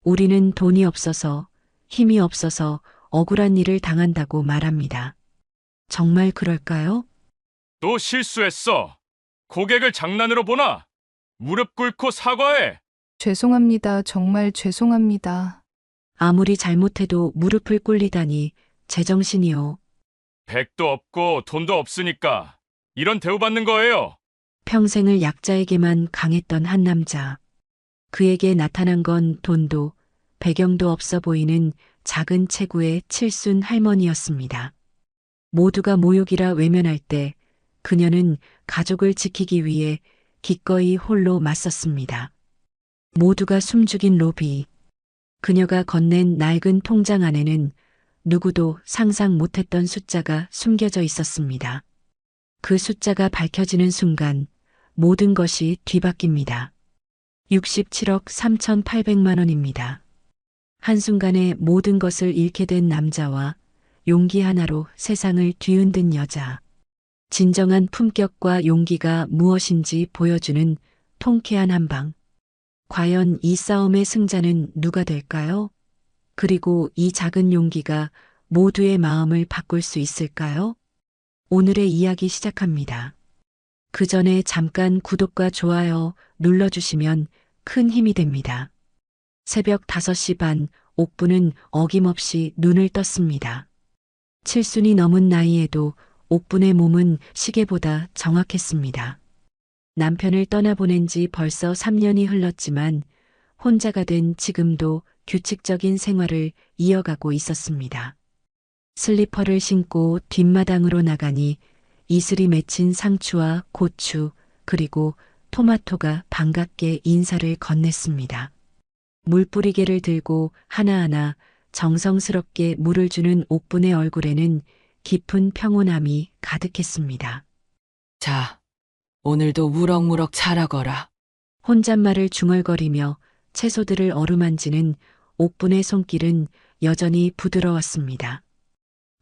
우리는 돈이 없어서, 힘이 없어서 억울한 일을 당한다고 말합니다. 정말 그럴까요? 또 실수했어. 고객을 장난으로 보나? 무릎 꿇고 사과해. 죄송합니다. 정말 죄송합니다. 아무리 잘못해도 무릎을 꿇리다니 제정신이요. 백도 없고 돈도 없으니까 이런 대우받는 거예요. 평생을 약자에게만 강했던 한 남자. 그에게 나타난 건 돈도 배경도 없어 보이는 작은 체구의 칠순 할머니였습니다. 모두가 모욕이라 외면할 때 그녀는 가족을 지키기 위해 기꺼이 홀로 맞섰습니다. 모두가 숨죽인 로비. 그녀가 건넨 낡은 통장 안에는 누구도 상상 못했던 숫자가 숨겨져 있었습니다. 그 숫자가 밝혀지는 순간 모든 것이 뒤바뀝니다. 67억 3,800만 원입니다. 한순간에 모든 것을 잃게 된 남자와 용기 하나로 세상을 뒤흔든 여자. 진정한 품격과 용기가 무엇인지 보여주는 통쾌한 한방. 과연 이 싸움의 승자는 누가 될까요? 그리고 이 작은 용기가 모두의 마음을 바꿀 수 있을까요? 오늘의 이야기 시작합니다. 그 전에 잠깐 구독과 좋아요 눌러주시면 큰 힘이 됩니다. 새벽 5시 반, 옥부는 어김없이 눈을 떴습니다. 칠순이 넘은 나이에도 옥분의 몸은 시계보다 정확했습니다. 남편을 떠나보낸 지 벌써 3년이 흘렀지만 혼자가 된 지금도 규칙적인 생활을 이어가고 있었습니다. 슬리퍼를 신고 뒷마당으로 나가니 이슬이 맺힌 상추와 고추 그리고 토마토가 반갑게 인사를 건넸습니다. 물뿌리개를 들고 하나하나 정성스럽게 물을 주는 옥분의 얼굴에는 깊은 평온함이 가득했습니다. 자, 오늘도 무럭무럭 자라거라. 혼잣말을 중얼거리며 채소들을 어루만지는 옥분의 손길은 여전히 부드러웠습니다.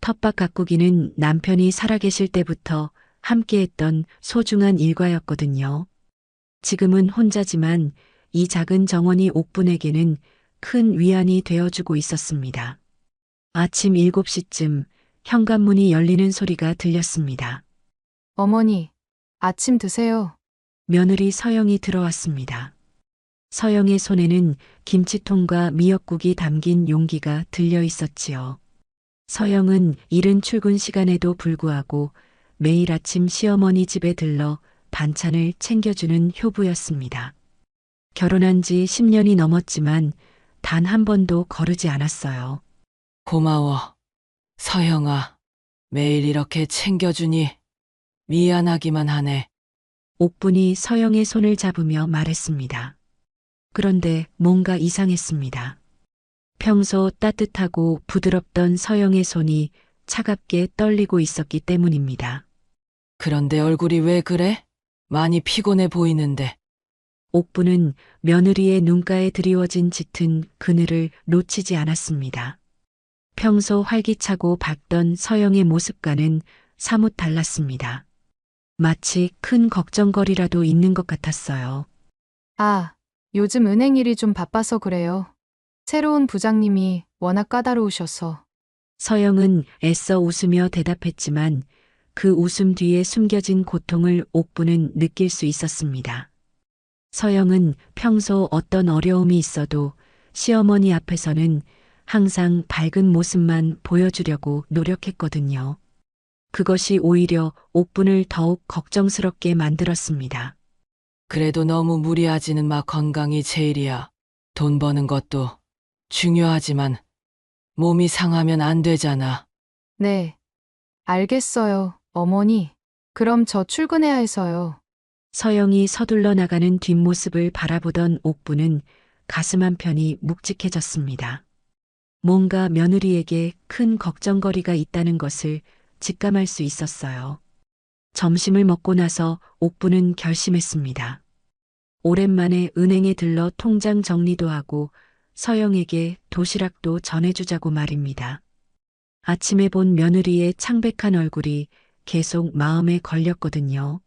텃밭 가꾸기는 남편이 살아계실 때부터 함께했던 소중한 일과였거든요. 지금은 혼자지만 이 작은 정원이 옥분에게는 큰 위안이 되어주고 있었습니다. 아침 7시쯤 현관문이 열리는 소리가 들렸습니다. 어머니, 아침 드세요. 며느리 서영이 들어왔습니다. 서영의 손에는 김치통과 미역국이 담긴 용기가 들려 있었지요. 서영은 이른 출근 시간에도 불구하고 매일 아침 시어머니 집에 들러 반찬을 챙겨주는 효부였습니다. 결혼한 지 10년이 넘었지만 단 한 번도 거르지 않았어요. 고마워. 서영아, 매일 이렇게 챙겨주니 미안하기만 하네. 옥분이 서영의 손을 잡으며 말했습니다. 그런데 뭔가 이상했습니다. 평소 따뜻하고 부드럽던 서영의 손이 차갑게 떨리고 있었기 때문입니다. 그런데 얼굴이 왜 그래? 많이 피곤해 보이는데. 옥부는 며느리의 눈가에 드리워진 짙은 그늘을 놓치지 않았습니다. 평소 활기차고 밝던 서영의 모습과는 사뭇 달랐습니다. 마치 큰 걱정거리라도 있는 것 같았어요. 아, 요즘 은행 일이 좀 바빠서 그래요. 새로운 부장님이 워낙 까다로우셔서. 서영은 애써 웃으며 대답했지만 그 웃음 뒤에 숨겨진 고통을 옥부는 느낄 수 있었습니다. 서영은 평소 어떤 어려움이 있어도 시어머니 앞에서는 항상 밝은 모습만 보여주려고 노력했거든요. 그것이 오히려 옥분을 더욱 걱정스럽게 만들었습니다. 그래도 너무 무리하지는 마. 건강이 제일이야. 돈 버는 것도 중요하지만 몸이 상하면 안 되잖아. 네, 알겠어요, 어머니. 그럼 저 출근해야 해서요. 서영이 서둘러 나가는 뒷모습을 바라보던 옥부는 가슴 한편이 묵직해졌습니다. 뭔가 며느리에게 큰 걱정거리가 있다는 것을 직감할 수 있었어요. 점심을 먹고 나서 옥부는 결심했습니다. 오랜만에 은행에 들러 통장 정리도 하고 서영에게 도시락도 전해주자고 말입니다. 아침에 본 며느리의 창백한 얼굴이 계속 마음에 걸렸거든요.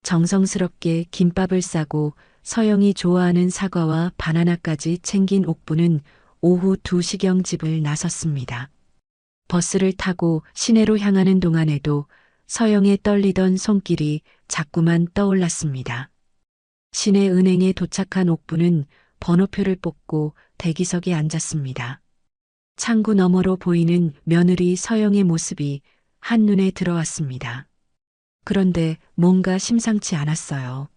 정성스럽게 김밥을 싸고 서영이 좋아하는 사과와 바나나까지 챙긴 옥부는 오후 2시경 집을 나섰습니다. 버스를 타고 시내로 향하는 동안에도 서영의 떨리던 손길이 자꾸만 떠올랐습니다. 시내 은행에 도착한 옥부는 번호표를 뽑고 대기석에 앉았습니다. 창구 너머로 보이는 며느리 서영의 모습이 한눈에 들어왔습니다. 그런데 뭔가 심상치 않았어요.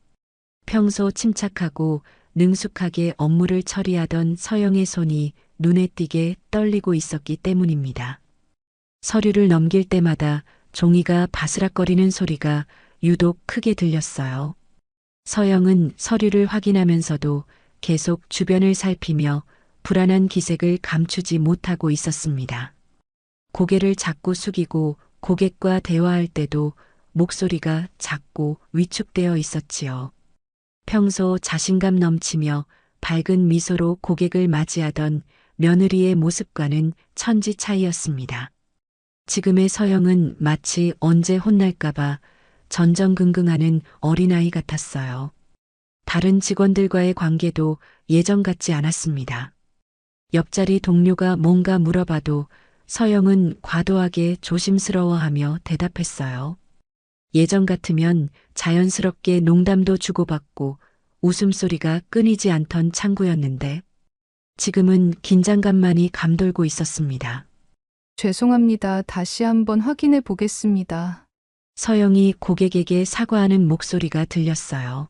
평소 침착하고 능숙하게 업무를 처리하던 서영의 손이 눈에 띄게 떨리고 있었기 때문입니다. 서류를 넘길 때마다 종이가 바스락거리는 소리가 유독 크게 들렸어요. 서영은 서류를 확인하면서도 계속 주변을 살피며 불안한 기색을 감추지 못하고 있었습니다. 고개를 자꾸 숙이고 고객과 대화할 때도 목소리가 작고 위축되어 있었지요. 평소 자신감 넘치며 밝은 미소로 고객을 맞이하던 며느리의 모습과는 천지 차이였습니다. 지금의 서영은 마치 언제 혼날까봐 전전긍긍하는 어린아이 같았어요. 다른 직원들과의 관계도 예전 같지 않았습니다. 옆자리 동료가 뭔가 물어봐도 서영은 과도하게 조심스러워하며 대답했어요. 예전 같으면 자연스럽게 농담도 주고받고 웃음소리가 끊이지 않던 창구였는데 지금은 긴장감만이 감돌고 있었습니다. 죄송합니다. 다시 한번 확인해 보겠습니다. 서영이 고객에게 사과하는 목소리가 들렸어요.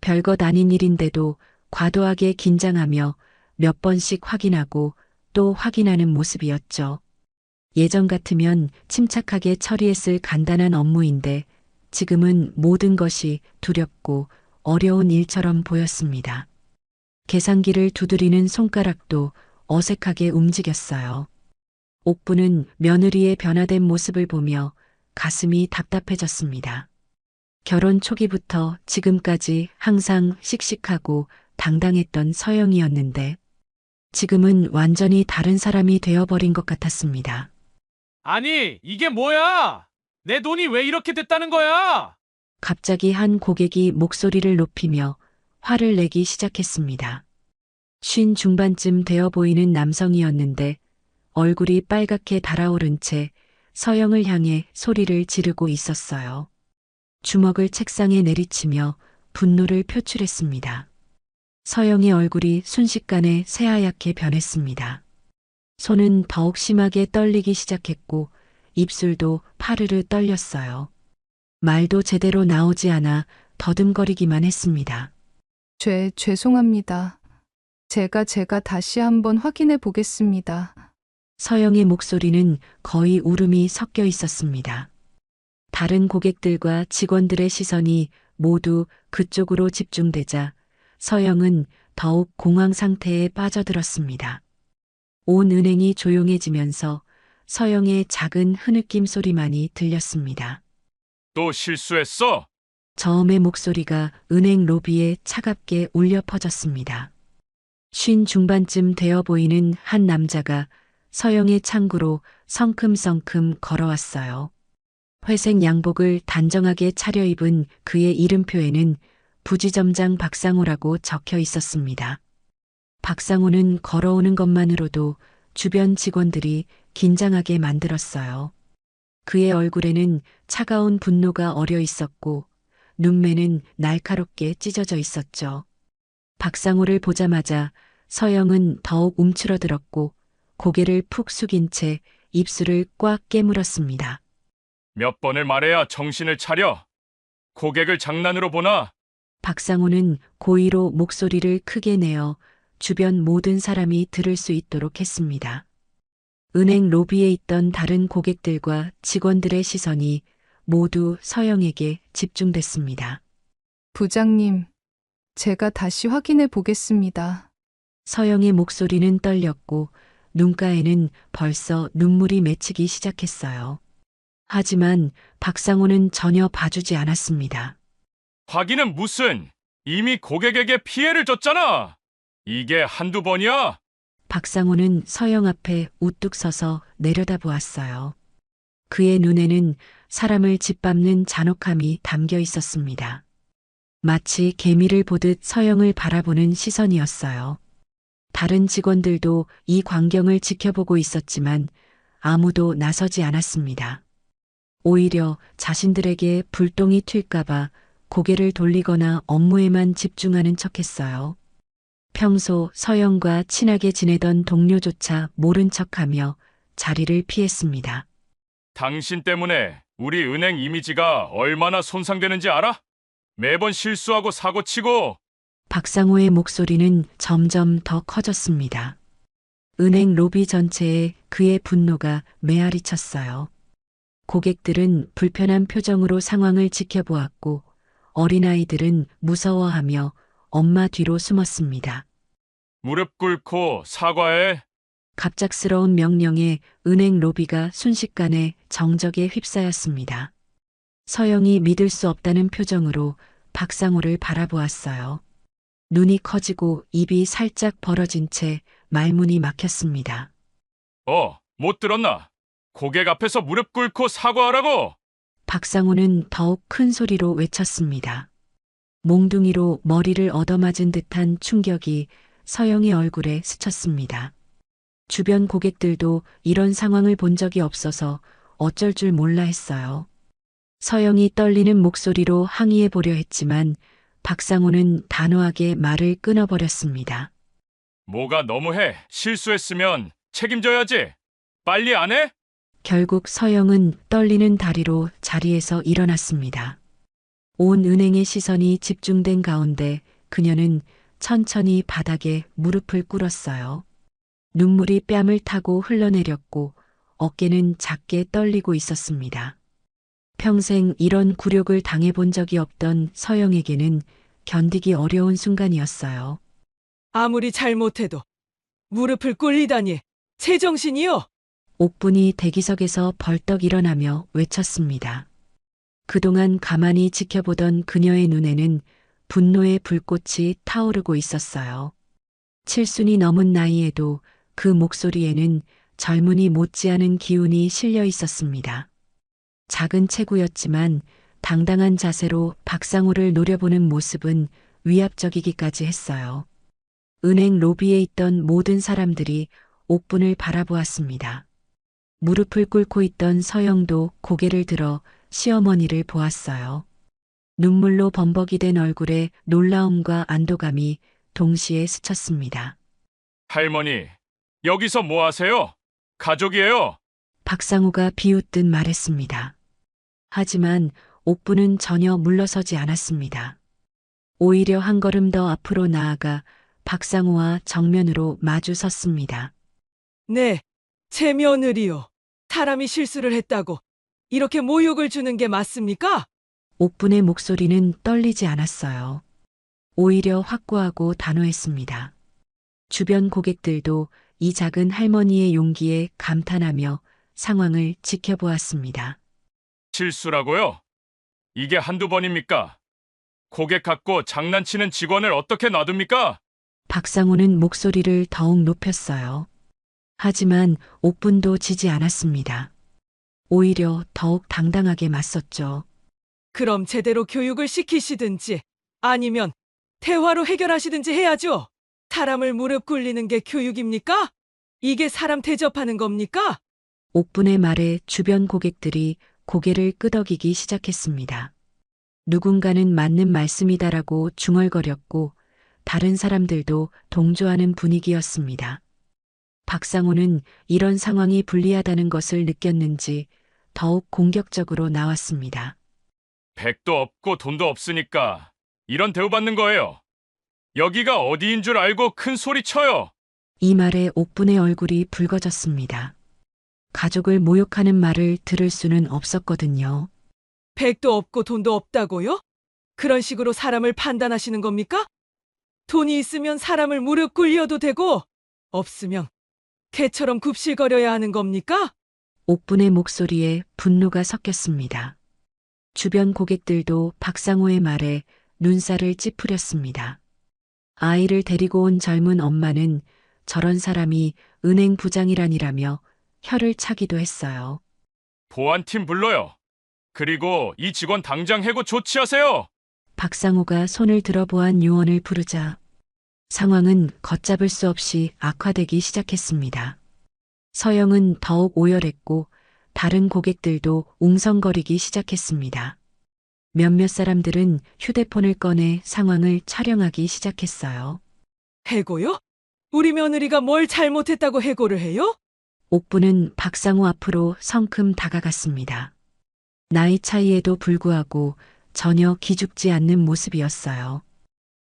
별것 아닌 일인데도 과도하게 긴장하며 몇 번씩 확인하고 또 확인하는 모습이었죠. 예전 같으면 침착하게 처리했을 간단한 업무인데 지금은 모든 것이 두렵고 어려운 일처럼 보였습니다. 계산기를 두드리는 손가락도 어색하게 움직였어요. 옥부는 며느리의 변화된 모습을 보며 가슴이 답답해졌습니다. 결혼 초기부터 지금까지 항상 씩씩하고 당당했던 서영이었는데 지금은 완전히 다른 사람이 되어버린 것 같았습니다. 아니, 이게 뭐야? 내 돈이 왜 이렇게 됐다는 거야? 갑자기 한 고객이 목소리를 높이며 화를 내기 시작했습니다. 50 중반쯤 되어 보이는 남성이었는데 얼굴이 빨갛게 달아오른 채 서영을 향해 소리를 지르고 있었어요. 주먹을 책상에 내리치며 분노를 표출했습니다. 서영의 얼굴이 순식간에 새하얗게 변했습니다. 손은 더욱 심하게 떨리기 시작했고 입술도 파르르 떨렸어요. 말도 제대로 나오지 않아 더듬거리기만 했습니다. 죄송합니다. 제가 다시 한번 확인해 보겠습니다. 서영의 목소리는 거의 울음이 섞여 있었습니다. 다른 고객들과 직원들의 시선이 모두 그쪽으로 집중되자 서영은 더욱 공황 상태에 빠져들었습니다. 온 은행이 조용해지면서 서영의 작은 흐느낌 소리만이 들렸습니다. 또 실수했어? 저음의 목소리가 은행 로비에 차갑게 울려 퍼졌습니다. 50 중반쯤 되어 보이는 한 남자가 서영의 창구로 성큼성큼 걸어왔어요. 회색 양복을 단정하게 차려입은 그의 이름표에는 부지점장 박상호라고 적혀 있었습니다. 박상호는 걸어오는 것만으로도 주변 직원들이 긴장하게 만들었어요. 그의 얼굴에는 차가운 분노가 어려 있었고 눈매는 날카롭게 찢어져 있었죠. 박상호를 보자마자 서영은 더욱 움츠러들었고 고개를 푹 숙인 채 입술을 꽉 깨물었습니다. 몇 번을 말해야 정신을 차려. 고객을 장난으로 보나? 박상호는 고의로 목소리를 크게 내어 주변 모든 사람이 들을 수 있도록 했습니다. 은행 로비에 있던 다른 고객들과 직원들의 시선이 모두 서영에게 집중됐습니다. 부장님, 제가 다시 확인해 보겠습니다. 서영의 목소리는 떨렸고 눈가에는 벌써 눈물이 맺히기 시작했어요. 하지만 박상호는 전혀 봐주지 않았습니다. 확인은 무슨? 이미 고객에게 피해를 줬잖아. 이게 한두 번이야? 박상호는 서영 앞에 우뚝 서서 내려다보았어요. 그의 눈에는 사람을 짓밟는 잔혹함이 담겨 있었습니다. 마치 개미를 보듯 서영을 바라보는 시선이었어요. 다른 직원들도 이 광경을 지켜보고 있었지만 아무도 나서지 않았습니다. 오히려 자신들에게 불똥이 튈까봐 고개를 돌리거나 업무에만 집중하는 척했어요. 평소 서영과 친하게 지내던 동료조차 모른 척하며 자리를 피했습니다. 당신 때문에 우리 은행 이미지가 얼마나 손상되는지 알아? 매번 실수하고 사고치고 박상호의 목소리는 점점 더 커졌습니다. 은행 로비 전체에 그의 분노가 메아리 쳤어요. 고객들은 불편한 표정으로 상황을 지켜보았고 어린아이들은 무서워하며 엄마 뒤로 숨었습니다. 무릎 꿇고 사과해. 갑작스러운 명령에 은행 로비가 순식간에 정적에 휩싸였습니다. 서영이 믿을 수 없다는 표정으로 박상호를 바라보았어요. 눈이 커지고 입이 살짝 벌어진 채 말문이 막혔습니다. 못 들었나? 고객 앞에서 무릎 꿇고 사과하라고! 박상호는 더욱 큰 소리로 외쳤습니다. 몽둥이로 머리를 얻어맞은 듯한 충격이 서영의 얼굴에 스쳤습니다. 주변 고객들도 이런 상황을 본 적이 없어서 어쩔 줄 몰라 했어요. 서영이 떨리는 목소리로 항의해 보려 했지만 박상호는 단호하게 말을 끊어버렸습니다. 뭐가 너무해. 실수했으면 책임져야지. 빨리 안 해? 결국 서영은 떨리는 다리로 자리에서 일어났습니다. 온 은행의 시선이 집중된 가운데 그녀는 천천히 바닥에 무릎을 꿇었어요. 눈물이 뺨을 타고 흘러내렸고 어깨는 작게 떨리고 있었습니다. 평생 이런 굴욕을 당해본 적이 없던 서영에게는 견디기 어려운 순간이었어요. 아무리 잘못해도 무릎을 꿇리다니 제정신이요? 옥분이 대기석에서 벌떡 일어나며 외쳤습니다. 그동안 가만히 지켜보던 그녀의 눈에는 분노의 불꽃이 타오르고 있었어요. 칠순이 넘은 나이에도 그 목소리에는 젊은이 못지않은 기운이 실려 있었습니다. 작은 체구였지만 당당한 자세로 박상호를 노려보는 모습은 위압적이기까지 했어요. 은행 로비에 있던 모든 사람들이 옥분을 바라보았습니다. 무릎을 꿇고 있던 서영도 고개를 들어 시어머니를 보았어요. 눈물로 범벅이 된 얼굴에 놀라움과 안도감이 동시에 스쳤습니다. 할머니, 여기서 뭐 하세요? 가족이에요. 박상호가 비웃듯 말했습니다. 하지만 옥부는 전혀 물러서지 않았습니다. 오히려 한 걸음 더 앞으로 나아가 박상호와 정면으로 마주 섰습니다. 네, 제 며느리요. 사람이 실수를 했다고 이렇게 모욕을 주는 게 맞습니까? 옥분의 목소리는 떨리지 않았어요. 오히려 확고하고 단호했습니다. 주변 고객들도 이 작은 할머니의 용기에 감탄하며 상황을 지켜보았습니다. 실수라고요? 이게 한두 번입니까? 고객 갖고 장난치는 직원을 어떻게 놔둡니까? 박상호는 목소리를 더욱 높였어요. 하지만 옥분도 지지 않았습니다. 오히려 더욱 당당하게 맞섰죠. 그럼 제대로 교육을 시키시든지 아니면 대화로 해결하시든지 해야죠. 사람을 무릎 꿇리는 게 교육입니까? 이게 사람 대접하는 겁니까? 옥분의 말에 주변 고객들이 고개를 끄덕이기 시작했습니다. 누군가는 맞는 말씀이다라고 중얼거렸고 다른 사람들도 동조하는 분위기였습니다. 박상호는 이런 상황이 불리하다는 것을 느꼈는지 더욱 공격적으로 나왔습니다. 백도 없고 돈도 없으니까 이런 대우받는 거예요. 여기가 어디인 줄 알고 큰 소리 쳐요. 이 말에 옥분의 얼굴이 붉어졌습니다. 가족을 모욕하는 말을 들을 수는 없었거든요. 백도 없고 돈도 없다고요? 그런 식으로 사람을 판단하시는 겁니까? 돈이 있으면 사람을 무릎 꿇려도 되고 없으면 개처럼 굽실거려야 하는 겁니까? 옥분의 목소리에 분노가 섞였습니다. 주변 고객들도 박상호의 말에 눈살을 찌푸렸습니다. 아이를 데리고 온 젊은 엄마는 저런 사람이 은행 부장이라니라며 혀를 차기도 했어요. 보안팀 불러요. 그리고 이 직원 당장 해고 조치하세요. 박상호가 손을 들어보안 요원을 부르자 상황은 걷잡을 수 없이 악화되기 시작했습니다. 서영은 더욱 오열했고 다른 고객들도 웅성거리기 시작했습니다. 몇몇 사람들은 휴대폰을 꺼내 상황을 촬영하기 시작했어요. 해고요? 우리 며느리가 뭘 잘못했다고 해고를 해요? 옥부는 박상호 앞으로 성큼 다가갔습니다. 나이 차이에도 불구하고 전혀 기죽지 않는 모습이었어요.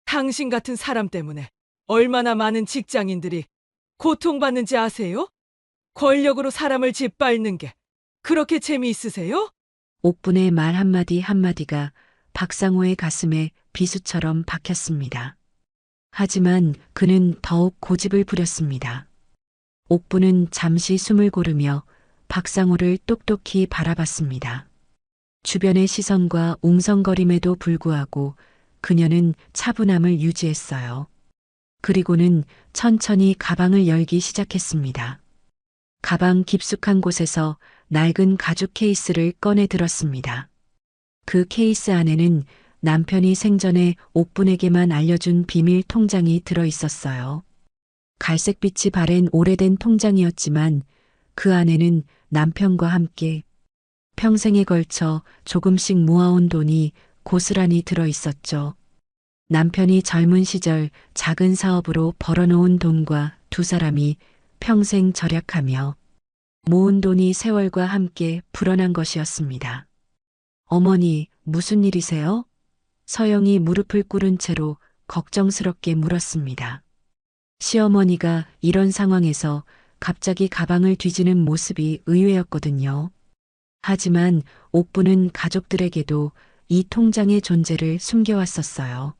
당신 같은 사람 때문에 얼마나 많은 직장인들이 고통받는지 아세요? 권력으로 사람을 짓밟는 게 그렇게 재미있으세요? 옥분의 말 한마디 한마디가 박상호의 가슴에 비수처럼 박혔습니다. 하지만 그는 더욱 고집을 부렸습니다. 옥분은 잠시 숨을 고르며 박상호를 똑똑히 바라봤습니다. 주변의 시선과 웅성거림에도 불구하고 그녀는 차분함을 유지했어요. 그리고는 천천히 가방을 열기 시작했습니다. 가방 깊숙한 곳에서 낡은 가죽 케이스를 꺼내 들었습니다. 그 케이스 안에는 남편이 생전에 옥분에게만 알려준 비밀 통장이 들어 있었어요. 갈색빛이 바랜 오래된 통장이었지만 그 안에는 남편과 함께 평생에 걸쳐 조금씩 모아온 돈이 고스란히 들어 있었죠. 남편이 젊은 시절 작은 사업으로 벌어놓은 돈과 두 사람이 평생 절약하며 모은 돈이 세월과 함께 불어난 것이었습니다. 어머니, 무슨 일이세요? 서영이 무릎을 꿇은 채로 걱정스럽게 물었습니다. 시어머니가 이런 상황에서 갑자기 가방을 뒤지는 모습이 의외였거든요. 하지만 옥부는 가족들에게도 이 통장의 존재를 숨겨왔었어요.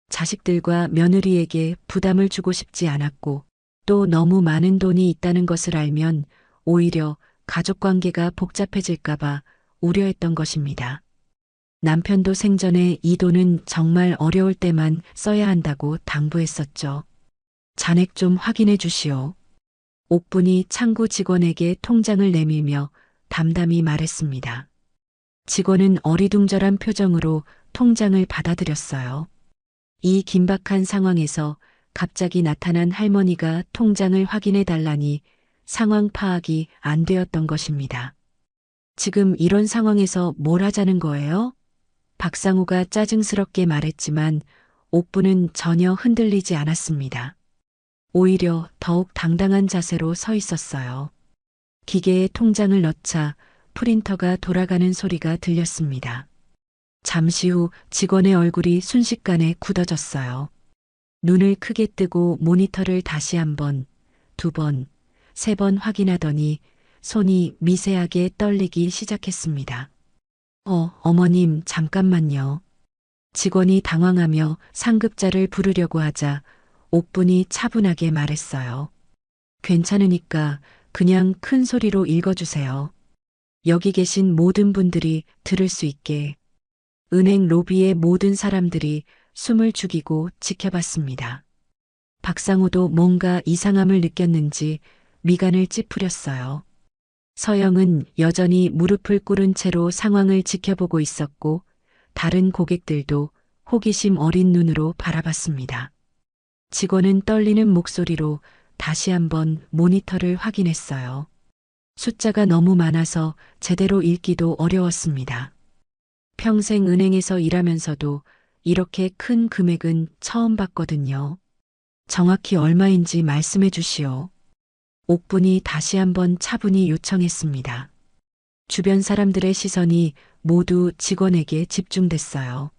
자식들과 며느리에게 부담을 주고 싶지 않았고 또 너무 많은 돈이 있다는 것을 알면 오히려 가족관계가 복잡해질까봐 우려했던 것입니다. 남편도 생전에 이 돈은 정말 어려울 때만 써야 한다고 당부했었죠. 잔액 좀 확인해 주시오. 옥분이 창구 직원에게 통장을 내밀며 담담히 말했습니다. 직원은 어리둥절한 표정으로 통장을 받아들였어요. 이 긴박한 상황에서 갑자기 나타난 할머니가 통장을 확인해 달라니 상황 파악이 안 되었던 것입니다. 지금 이런 상황에서 뭘 하자는 거예요? 박상우가 짜증스럽게 말했지만 옥부는 전혀 흔들리지 않았습니다. 오히려 더욱 당당한 자세로 서 있었어요. 기계에 통장을 넣자 프린터가 돌아가는 소리가 들렸습니다. 잠시 후 직원의 얼굴이 순식간에 굳어졌어요. 눈을 크게 뜨고 모니터를 다시 한 번, 두 번, 세 번 확인하더니 손이 미세하게 떨리기 시작했습니다. 어머님, 잠깐만요. 직원이 당황하며 상급자를 부르려고 하자 옥분이 차분하게 말했어요. 괜찮으니까 그냥 큰 소리로 읽어주세요. 여기 계신 모든 분들이 들을 수 있게. 은행 로비의 모든 사람들이 숨을 죽이고 지켜봤습니다. 박상호도 뭔가 이상함을 느꼈는지 미간을 찌푸렸어요. 서영은 여전히 무릎을 꿇은 채로 상황을 지켜보고 있었고 다른 고객들도 호기심 어린 눈으로 바라봤습니다. 직원은 떨리는 목소리로 다시 한번 모니터를 확인했어요. 숫자가 너무 많아서 제대로 읽기도 어려웠습니다. 평생 은행에서 일하면서도 이렇게 큰 금액은 처음 봤거든요. 정확히 얼마인지 말씀해 주시오. 옥분이 다시 한번 차분히 요청했습니다. 주변 사람들의 시선이 모두 직원에게 집중됐어요.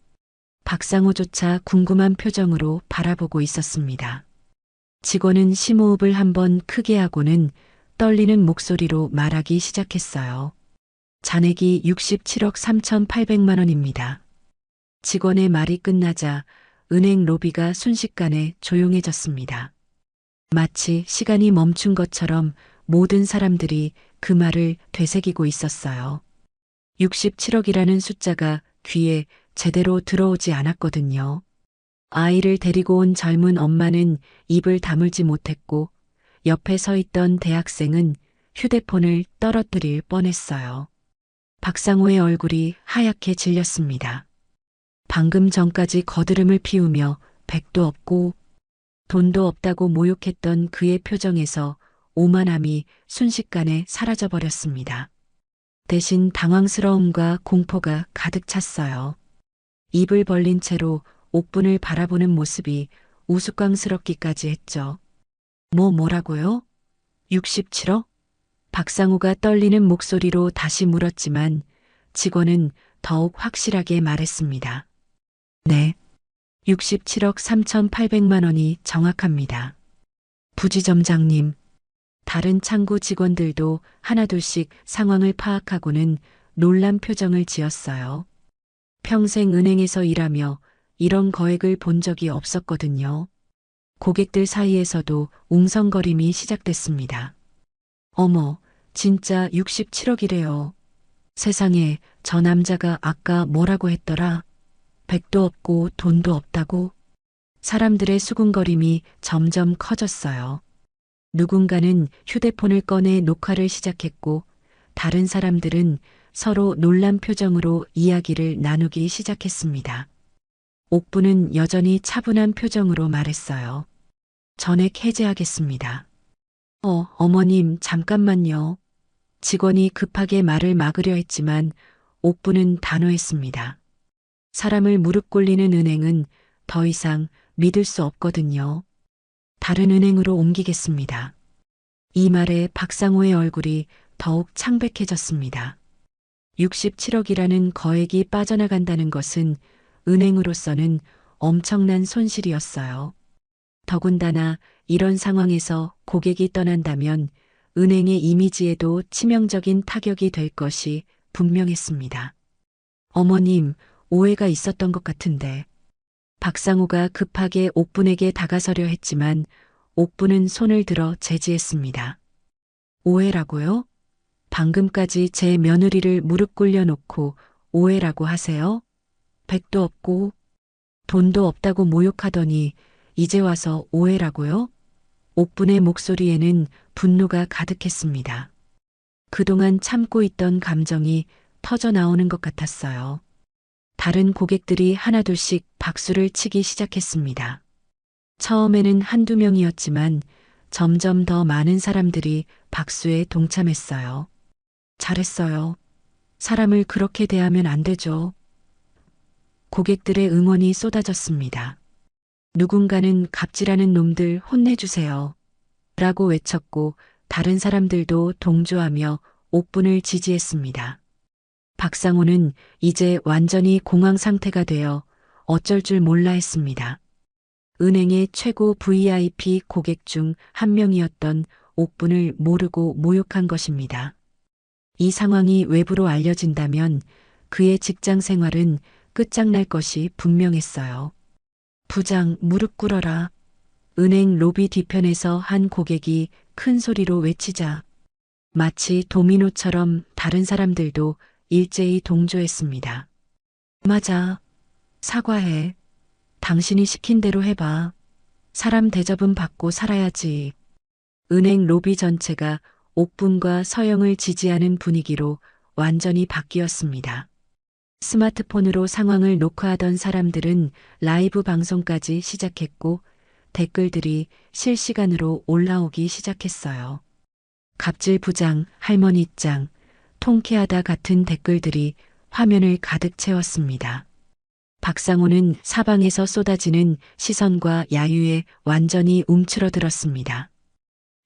박상호조차 궁금한 표정으로 바라보고 있었습니다. 직원은 심호흡을 한번 크게 하고는 떨리는 목소리로 말하기 시작했어요. 잔액이 67억 3,800만 원입니다. 직원의 말이 끝나자 은행 로비가 순식간에 조용해졌습니다. 마치 시간이 멈춘 것처럼 모든 사람들이 그 말을 되새기고 있었어요. 67억이라는 숫자가 귀에 제대로 들어오지 않았거든요. 아이를 데리고 온 젊은 엄마는 입을 다물지 못했고 옆에 서 있던 대학생은 휴대폰을 떨어뜨릴 뻔했어요. 박상호의 얼굴이 하얗게 질렸습니다. 방금 전까지 거드름을 피우며 백도 없고 돈도 없다고 모욕했던 그의 표정에서 오만함이 순식간에 사라져버렸습니다. 대신 당황스러움과 공포가 가득 찼어요. 입을 벌린 채로 옥분을 바라보는 모습이 우스꽝스럽기까지 했죠. 뭐라고요? 67억? 박상우가 떨리는 목소리로 다시 물었지만 직원은 더욱 확실하게 말했습니다. 네. 67억 3,800만 원이 정확합니다. 부지점장님, 다른 창구 직원들도 하나둘씩 상황을 파악하고는 놀란 표정을 지었어요. 평생 은행에서 일하며 이런 거액을 본 적이 없었거든요. 고객들 사이에서도 웅성거림이 시작됐습니다. 어머, 진짜 67억이래요. 세상에, 저 남자가 아까 뭐라고 했더라? 백도 없고 돈도 없다고? 사람들의 수군거림이 점점 커졌어요. 누군가는 휴대폰을 꺼내 녹화를 시작했고 다른 사람들은 서로 놀란 표정으로 이야기를 나누기 시작했습니다. 옥부는 여전히 차분한 표정으로 말했어요. 전액 해제하겠습니다. 어머님, 잠깐만요. 직원이 급하게 말을 막으려 했지만 옥부는 단호했습니다. 사람을 무릎 꿇리는 은행은 더 이상 믿을 수 없거든요. 다른 은행으로 옮기겠습니다. 이 말에 박상호의 얼굴이 더욱 창백해졌습니다. 67억이라는 거액이 빠져나간다는 것은 은행으로서는 엄청난 손실이었어요. 더군다나 이런 상황에서 고객이 떠난다면 은행의 이미지에도 치명적인 타격이 될 것이 분명했습니다. 어머님, 오해가 있었던 것 같은데. 박상우가 급하게 옥분에게 다가서려 했지만 옥분은 손을 들어 제지했습니다. 오해라고요? 방금까지 제 며느리를 무릎 꿇려 놓고 오해라고 하세요? 백도 없고 돈도 없다고 모욕하더니 이제 와서 오해라고요? 옥분의 목소리에는 분노가 가득했습니다. 그동안 참고 있던 감정이 터져 나오는 것 같았어요. 다른 고객들이 하나둘씩 박수를 치기 시작했습니다. 처음에는 한두 명이었지만 점점 더 많은 사람들이 박수에 동참했어요. 잘했어요. 사람을 그렇게 대하면 안 되죠. 고객들의 응원이 쏟아졌습니다. 누군가는 갑질하는 놈들 혼내주세요. 라고 외쳤고 다른 사람들도 동조하며 옥분을 지지했습니다. 박상호는 이제 완전히 공황 상태가 되어 어쩔 줄 몰라 했습니다. 은행의 최고 VIP 고객 중 한 명이었던 옥분을 모르고 모욕한 것입니다. 이 상황이 외부로 알려진다면 그의 직장 생활은 끝장날 것이 분명했어요. 부장, 무릎 꿇어라. 은행 로비 뒤편에서 한 고객이 큰 소리로 외치자 마치 도미노처럼 다른 사람들도 일제히 동조했습니다. 맞아. 사과해. 당신이 시킨 대로 해봐. 사람 대접은 받고 살아야지. 은행 로비 전체가 옥분과 서영을 지지하는 분위기로 완전히 바뀌었습니다. 스마트폰으로 상황을 녹화하던 사람들은 라이브 방송까지 시작했고 댓글들이 실시간으로 올라오기 시작했어요. 갑질 부장, 할머니 짱, 통쾌하다 같은 댓글들이 화면을 가득 채웠습니다. 박상호는 사방에서 쏟아지는 시선과 야유에 완전히 움츠러들었습니다.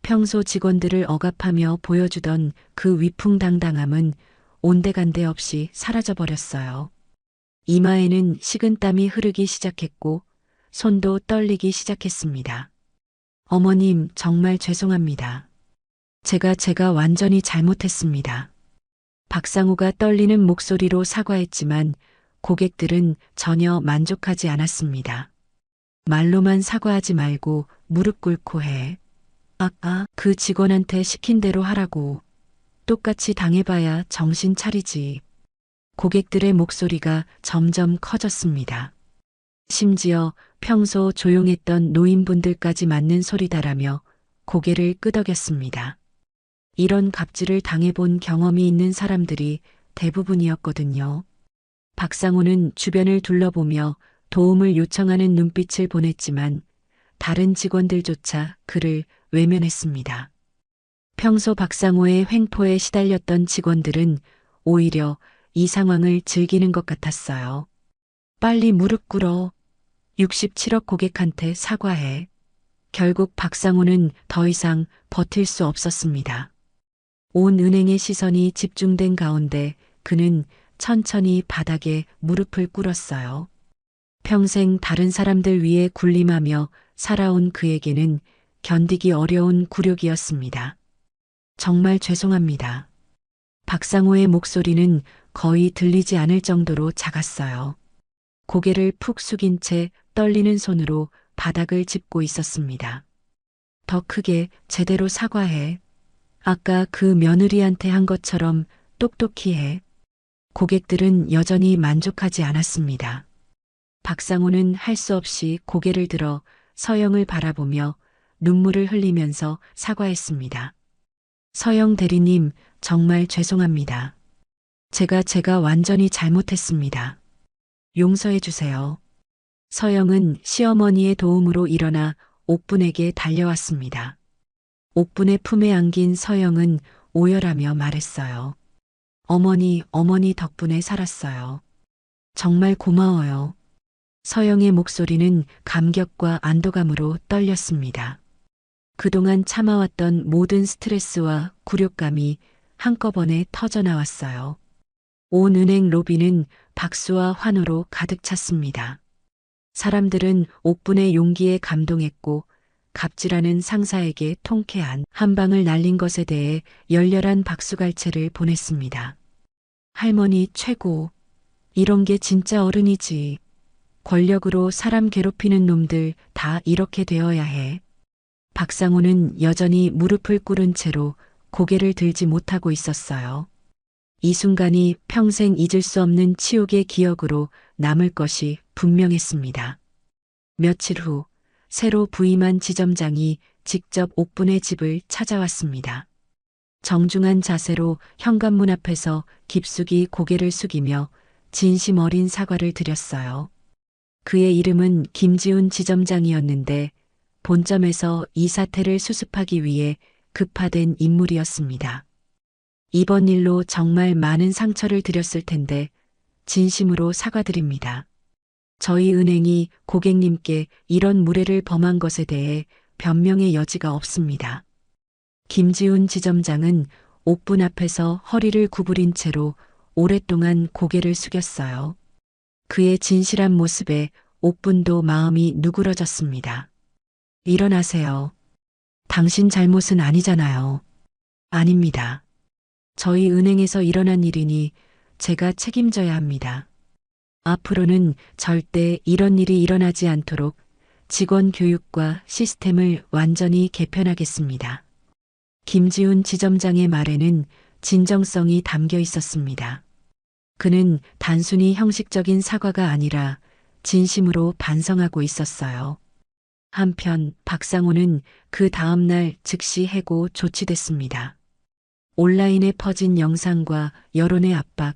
평소 직원들을 억압하며 보여주던 그 위풍당당함은 온데간데 없이 사라져버렸어요. 이마에는 식은땀이 흐르기 시작했고 손도 떨리기 시작했습니다. 어머님, 정말 죄송합니다. 제가 완전히 잘못했습니다. 박상우가 떨리는 목소리로 사과했지만 고객들은 전혀 만족하지 않았습니다. 말로만 사과하지 말고 무릎 꿇고 해. 그 직원한테 시킨 대로 하라고. 똑같이 당해봐야 정신 차리지. 고객들의 목소리가 점점 커졌습니다. 심지어 평소 조용했던 노인분들까지 맞는 소리다라며 고개를 끄덕였습니다. 이런 갑질을 당해본 경험이 있는 사람들이 대부분이었거든요. 박상호는 주변을 둘러보며 도움을 요청하는 눈빛을 보냈지만 다른 직원들조차 그를 외면했습니다. 평소 박상호의 횡포에 시달렸던 직원들은 오히려 이 상황을 즐기는 것 같았어요. 빨리 무릎 꿇어. 67억 고객한테 사과해. 결국 박상호는 더 이상 버틸 수 없었습니다. 온 은행의 시선이 집중된 가운데 그는 천천히 바닥에 무릎을 꿇었어요. 평생 다른 사람들 위해 군림하며 살아온 그에게는 견디기 어려운 굴욕이었습니다. 정말 죄송합니다. 박상호의 목소리는 거의 들리지 않을 정도로 작았어요. 고개를 푹 숙인 채 떨리는 손으로 바닥을 짚고 있었습니다. 더 크게 제대로 사과해. 아까 그 며느리한테 한 것처럼 똑똑히 해. 고객들은 여전히 만족하지 않았습니다. 박상호는 할 수 없이 고개를 들어 서영을 바라보며 눈물을 흘리면서 사과했습니다. 서영 대리님, 정말 죄송합니다. 제가 완전히 잘못했습니다. 용서해 주세요. 서영은 시어머니의 도움으로 일어나 옥분에게 달려왔습니다. 옥분의 품에 안긴 서영은 오열하며 말했어요. 어머니 덕분에 살았어요. 정말 고마워요. 서영의 목소리는 감격과 안도감으로 떨렸습니다. 그동안 참아왔던 모든 스트레스와 굴욕감이 한꺼번에 터져나왔어요. 온 은행 로비는 박수와 환호로 가득 찼습니다. 사람들은 옥분의 용기에 감동했고 갑질하는 상사에게 통쾌한 한 방을 날린 것에 대해 열렬한 박수갈채를 보냈습니다. 할머니 최고. 이런 게 진짜 어른이지. 권력으로 사람 괴롭히는 놈들 다 이렇게 되어야 해. 박상호는 여전히 무릎을 꿇은 채로 고개를 들지 못하고 있었어요. 이 순간이 평생 잊을 수 없는 치욕의 기억으로 남을 것이 분명했습니다. 며칠 후 새로 부임한 지점장이 직접 옥분의 집을 찾아왔습니다. 정중한 자세로 현관문 앞에서 깊숙이 고개를 숙이며 진심 어린 사과를 드렸어요. 그의 이름은 김지훈 지점장이었는데 본점에서 이 사태를 수습하기 위해 급파된 인물이었습니다. 이번 일로 정말 많은 상처를 드렸을 텐데 진심으로 사과드립니다. 저희 은행이 고객님께 이런 무례를 범한 것에 대해 변명의 여지가 없습니다. 김지훈 지점장은 옥분 앞에서 허리를 구부린 채로 오랫동안 고개를 숙였어요. 그의 진실한 모습에 옥분도 마음이 누그러졌습니다. 일어나세요. 당신 잘못은 아니잖아요. 아닙니다. 저희 은행에서 일어난 일이니 제가 책임져야 합니다. 앞으로는 절대 이런 일이 일어나지 않도록 직원 교육과 시스템을 완전히 개편하겠습니다. 김지훈 지점장의 말에는 진정성이 담겨 있었습니다. 그는 단순히 형식적인 사과가 아니라 진심으로 반성하고 있었어요. 한편 박상호는 그 다음날 즉시 해고 조치됐습니다. 온라인에 퍼진 영상과 여론의 압박,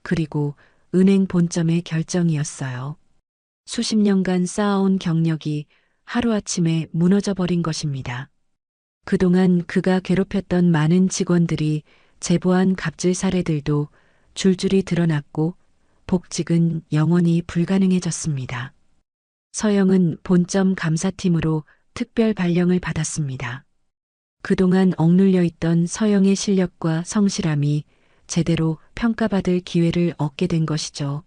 그리고 은행 본점의 결정이었어요. 수십 년간 쌓아온 경력이 하루아침에 무너져버린 것입니다. 그동안 그가 괴롭혔던 많은 직원들이 제보한 갑질 사례들도 줄줄이 드러났고 복직은 영원히 불가능해졌습니다. 서영은 본점 감사팀으로 특별 발령을 받았습니다. 그동안 억눌려 있던 서영의 실력과 성실함이 제대로 평가받을 기회를 얻게 된 것이죠.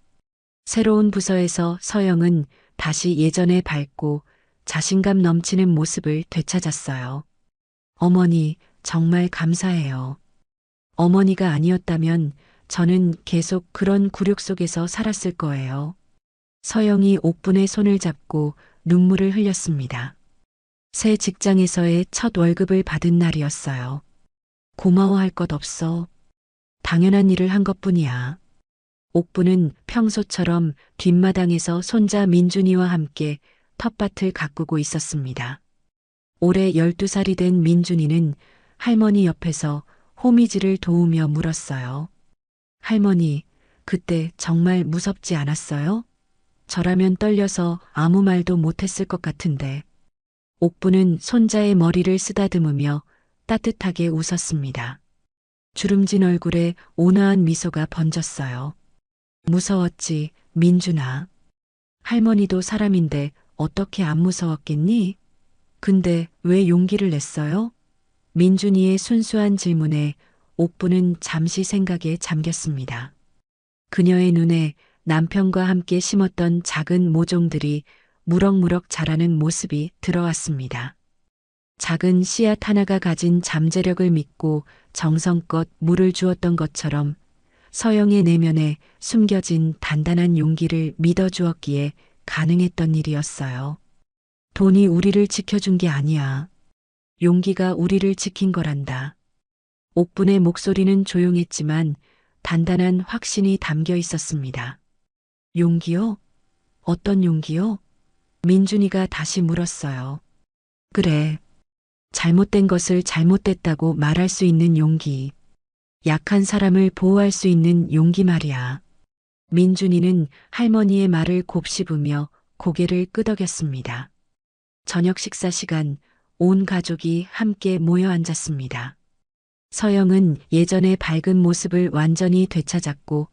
새로운 부서에서 서영은 다시 예전의 밝고 자신감 넘치는 모습을 되찾았어요. 어머니, 정말 감사해요. 어머니가 아니었다면 저는 계속 그런 굴욕 속에서 살았을 거예요. 서영이 옥분의 손을 잡고 눈물을 흘렸습니다. 새 직장에서의 첫 월급을 받은 날이었어요. 고마워할 것 없어. 당연한 일을 한 것뿐이야. 옥분은 평소처럼 뒷마당에서 손자 민준이와 함께 텃밭을 가꾸고 있었습니다. 올해 12살이 된 민준이는 할머니 옆에서 호미질을 도우며 물었어요. 할머니, 그때 정말 무섭지 않았어요? 저라면 떨려서 아무 말도 못했을 것 같은데. 옥부는 손자의 머리를 쓰다듬으며 따뜻하게 웃었습니다. 주름진 얼굴에 온화한 미소가 번졌어요. 무서웠지, 민준아. 할머니도 사람인데 어떻게 안 무서웠겠니? 근데 왜 용기를 냈어요? 민준이의 순수한 질문에 옥부는 잠시 생각에 잠겼습니다. 그녀의 눈에 남편과 함께 심었던 작은 모종들이 무럭무럭 자라는 모습이 들어왔습니다. 작은 씨앗 하나가 가진 잠재력을 믿고 정성껏 물을 주었던 것처럼 서영의 내면에 숨겨진 단단한 용기를 믿어주었기에 가능했던 일이었어요. 돈이 우리를 지켜준 게 아니야. 용기가 우리를 지킨 거란다. 옥분의 목소리는 조용했지만 단단한 확신이 담겨 있었습니다. 용기요? 어떤 용기요? 민준이가 다시 물었어요. 그래. 잘못된 것을 잘못됐다고 말할 수 있는 용기. 약한 사람을 보호할 수 있는 용기 말이야. 민준이는 할머니의 말을 곱씹으며 고개를 끄덕였습니다. 저녁 식사 시간, 온 가족이 함께 모여 앉았습니다. 서영은 예전의 밝은 모습을 완전히 되찾았고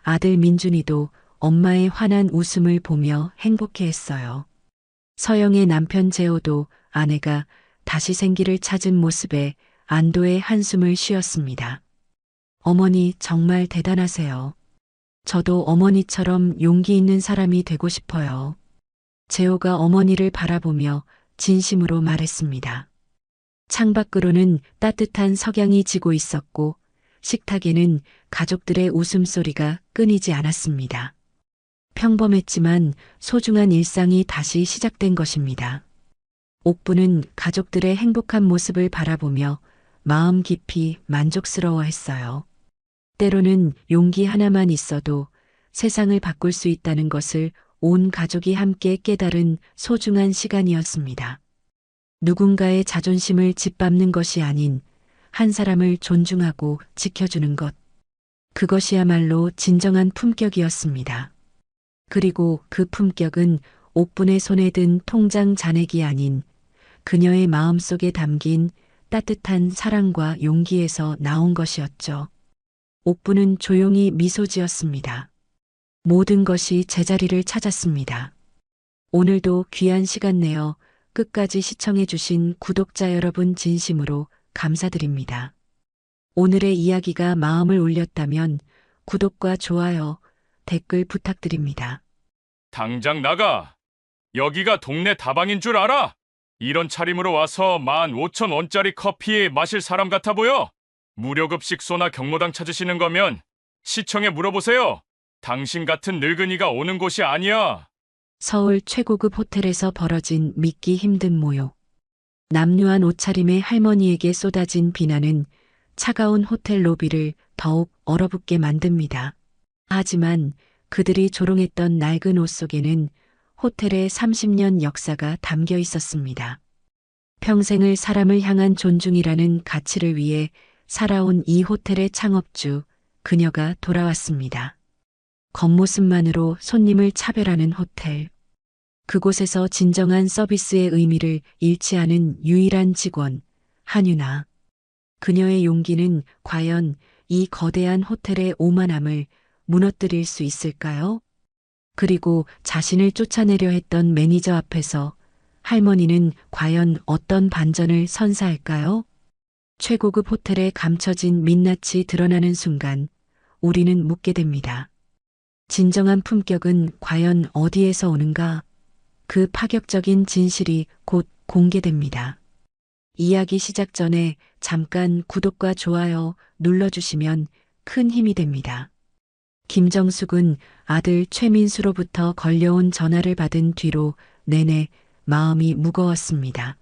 아들 민준이도 엄마의 환한 웃음을 보며 행복해했어요. 서영의 남편 재호도 아내가 다시 생기를 찾은 모습에 안도의 한숨을 쉬었습니다. 어머니 정말 대단하세요. 저도 어머니처럼 용기 있는 사람이 되고 싶어요. 재호가 어머니를 바라보며 진심으로 말했습니다. 창밖으로는 따뜻한 석양이 지고 있었고 식탁에는 가족들의 웃음소리가 끊이지 않았습니다. 평범했지만 소중한 일상이 다시 시작된 것입니다. 옥부는 가족들의 행복한 모습을 바라보며 마음 깊이 만족스러워했어요. 때로는 용기 하나만 있어도 세상을 바꿀 수 있다는 것을 온 가족이 함께 깨달은 소중한 시간이었습니다. 누군가의 자존심을 짓밟는 것이 아닌 한 사람을 존중하고 지켜주는 것. 그것이야말로 진정한 품격이었습니다. 그리고 그 품격은 옥분의 손에 든 통장 잔액이 아닌 그녀의 마음속에 담긴 따뜻한 사랑과 용기에서 나온 것이었죠. 옥분은 조용히 미소 지었습니다. 모든 것이 제자리를 찾았습니다. 오늘도 귀한 시간 내어 끝까지 시청해주신 구독자 여러분 진심으로 감사드립니다. 오늘의 이야기가 마음을 울렸다면 구독과 좋아요, 댓글 부탁드립니다. 당장 나가. 여기가 동네 다방인 줄 알아? 이런 차림으로 와서 15,000원짜리 커피 마실 사람 같아 보여? 무료급식소나 경로당 찾으시는 거면 시청에 물어보세요. 당신 같은 늙은이가 오는 곳이 아니야. 서울 최고급 호텔에서 벌어진 믿기 힘든 모욕. 남루한 옷차림의 할머니에게 쏟아진 비난은 차가운 호텔 로비를 더욱 얼어붙게 만듭니다. 하지만 그들이 조롱했던 낡은 옷 속에는 호텔의 30년 역사가 담겨 있었습니다. 평생을 사람을 향한 존중이라는 가치를 위해 살아온 이 호텔의 창업주, 그녀가 돌아왔습니다. 겉모습만으로 손님을 차별하는 호텔. 그곳에서 진정한 서비스의 의미를 잃지 않은 유일한 직원, 한유나. 그녀의 용기는 과연 이 거대한 호텔의 오만함을 무너뜨릴 수 있을까요? 그리고 자신을 쫓아내려 했던 매니저 앞에서 할머니는 과연 어떤 반전을 선사할까요? 최고급 호텔에 감춰진 민낯이 드러나는 순간 우리는 묻게 됩니다. 진정한 품격은 과연 어디에서 오는가? 그 파격적인 진실이 곧 공개됩니다. 이야기 시작 전에 잠깐 구독과 좋아요 눌러주시면 큰 힘이 됩니다. 김정숙은 아들 최민수로부터 걸려온 전화를 받은 뒤로 내내 마음이 무거웠습니다.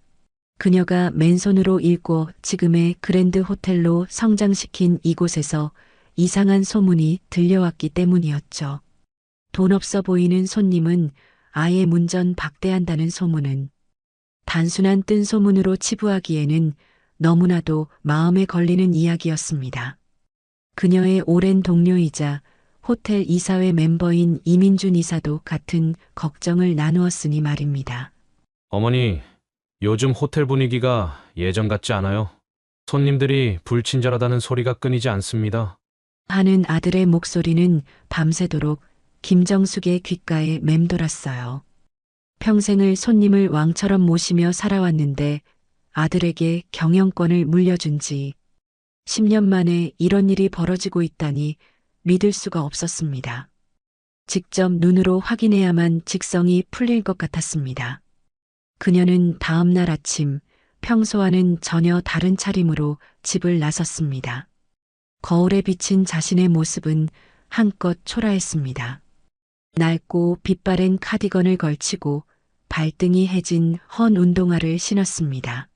그녀가 맨손으로 읽고 지금의 그랜드 호텔로 성장시킨 이곳에서 이상한 소문이 들려왔기 때문이었죠. 돈 없어 보이는 손님은 아예 문전 박대한다는 소문은 단순한 뜬 소문으로 치부하기에는 너무나도 마음에 걸리는 이야기였습니다. 그녀의 오랜 동료이자 호텔 이사회 멤버인 이민준 이사도 같은 걱정을 나누었으니 말입니다. 어머니, 요즘 호텔 분위기가 예전 같지 않아요. 손님들이 불친절하다는 소리가 끊이지 않습니다. 하는 아들의 목소리는 밤새도록 김정숙의 귓가에 맴돌았어요. 평생을 손님을 왕처럼 모시며 살아왔는데 아들에게 경영권을 물려준 지 10년 만에 이런 일이 벌어지고 있다니 믿을 수가 없었습니다. 직접 눈으로 확인해야만 직성이 풀릴 것 같았습니다. 그녀는 다음 날 아침 평소와는 전혀 다른 차림으로 집을 나섰습니다. 거울에 비친 자신의 모습은 한껏 초라했습니다. 낡고 빛바랜 카디건을 걸치고 발등이 해진 헌 운동화를 신었습니다.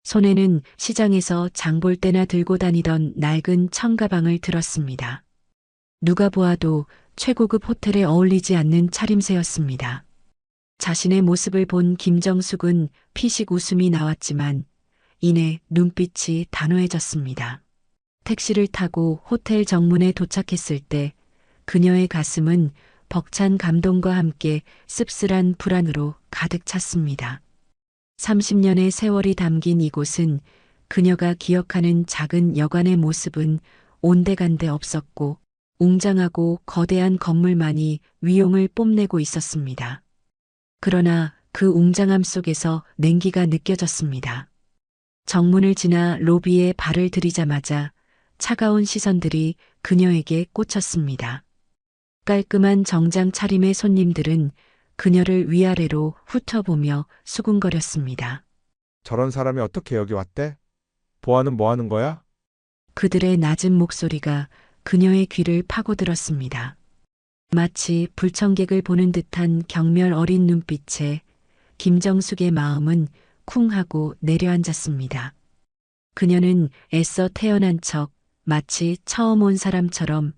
손에는 시장에서 장볼 때나 들고 다니던 낡은 청가방을 들었습니다. 누가 보아도 최고급 호텔에 어울리지 않는 차림새였습니다. 자신의 모습을 본 김정숙은 피식 웃음이 나왔지만 이내 눈빛이 단호해졌습니다. 택시를 타고 호텔 정문에 도착했을 때 그녀의 가슴은 벅찬 감동과 함께 씁쓸한 불안으로 가득 찼습니다. 30년의 세월이 담긴 이곳은 그녀가 기억하는 작은 여관의 모습은 온데간데 없었고 웅장하고 거대한 건물만이 위용을 뽐내고 있었습니다. 그러나 그 웅장함 속에서 냉기가 느껴졌습니다. 정문을 지나 로비에 발을 들이자마자 차가운 시선들이 그녀에게 꽂혔습니다. 깔끔한 정장 차림의 손님들은 그녀를 위아래로 훑어보며 수군거렸습니다. 저런 사람이 어떻게 여기 왔대? 보아는 뭐 하는 거야? 그들의 낮은 목소리가 그녀의 귀를 파고들었습니다. 마치 불청객을 보는 듯한 경멸 어린 눈빛에 김정숙의 마음은 쿵 하고 내려앉았습니다. 그녀는 애써 태어난 척 마치 처음 온 사람처럼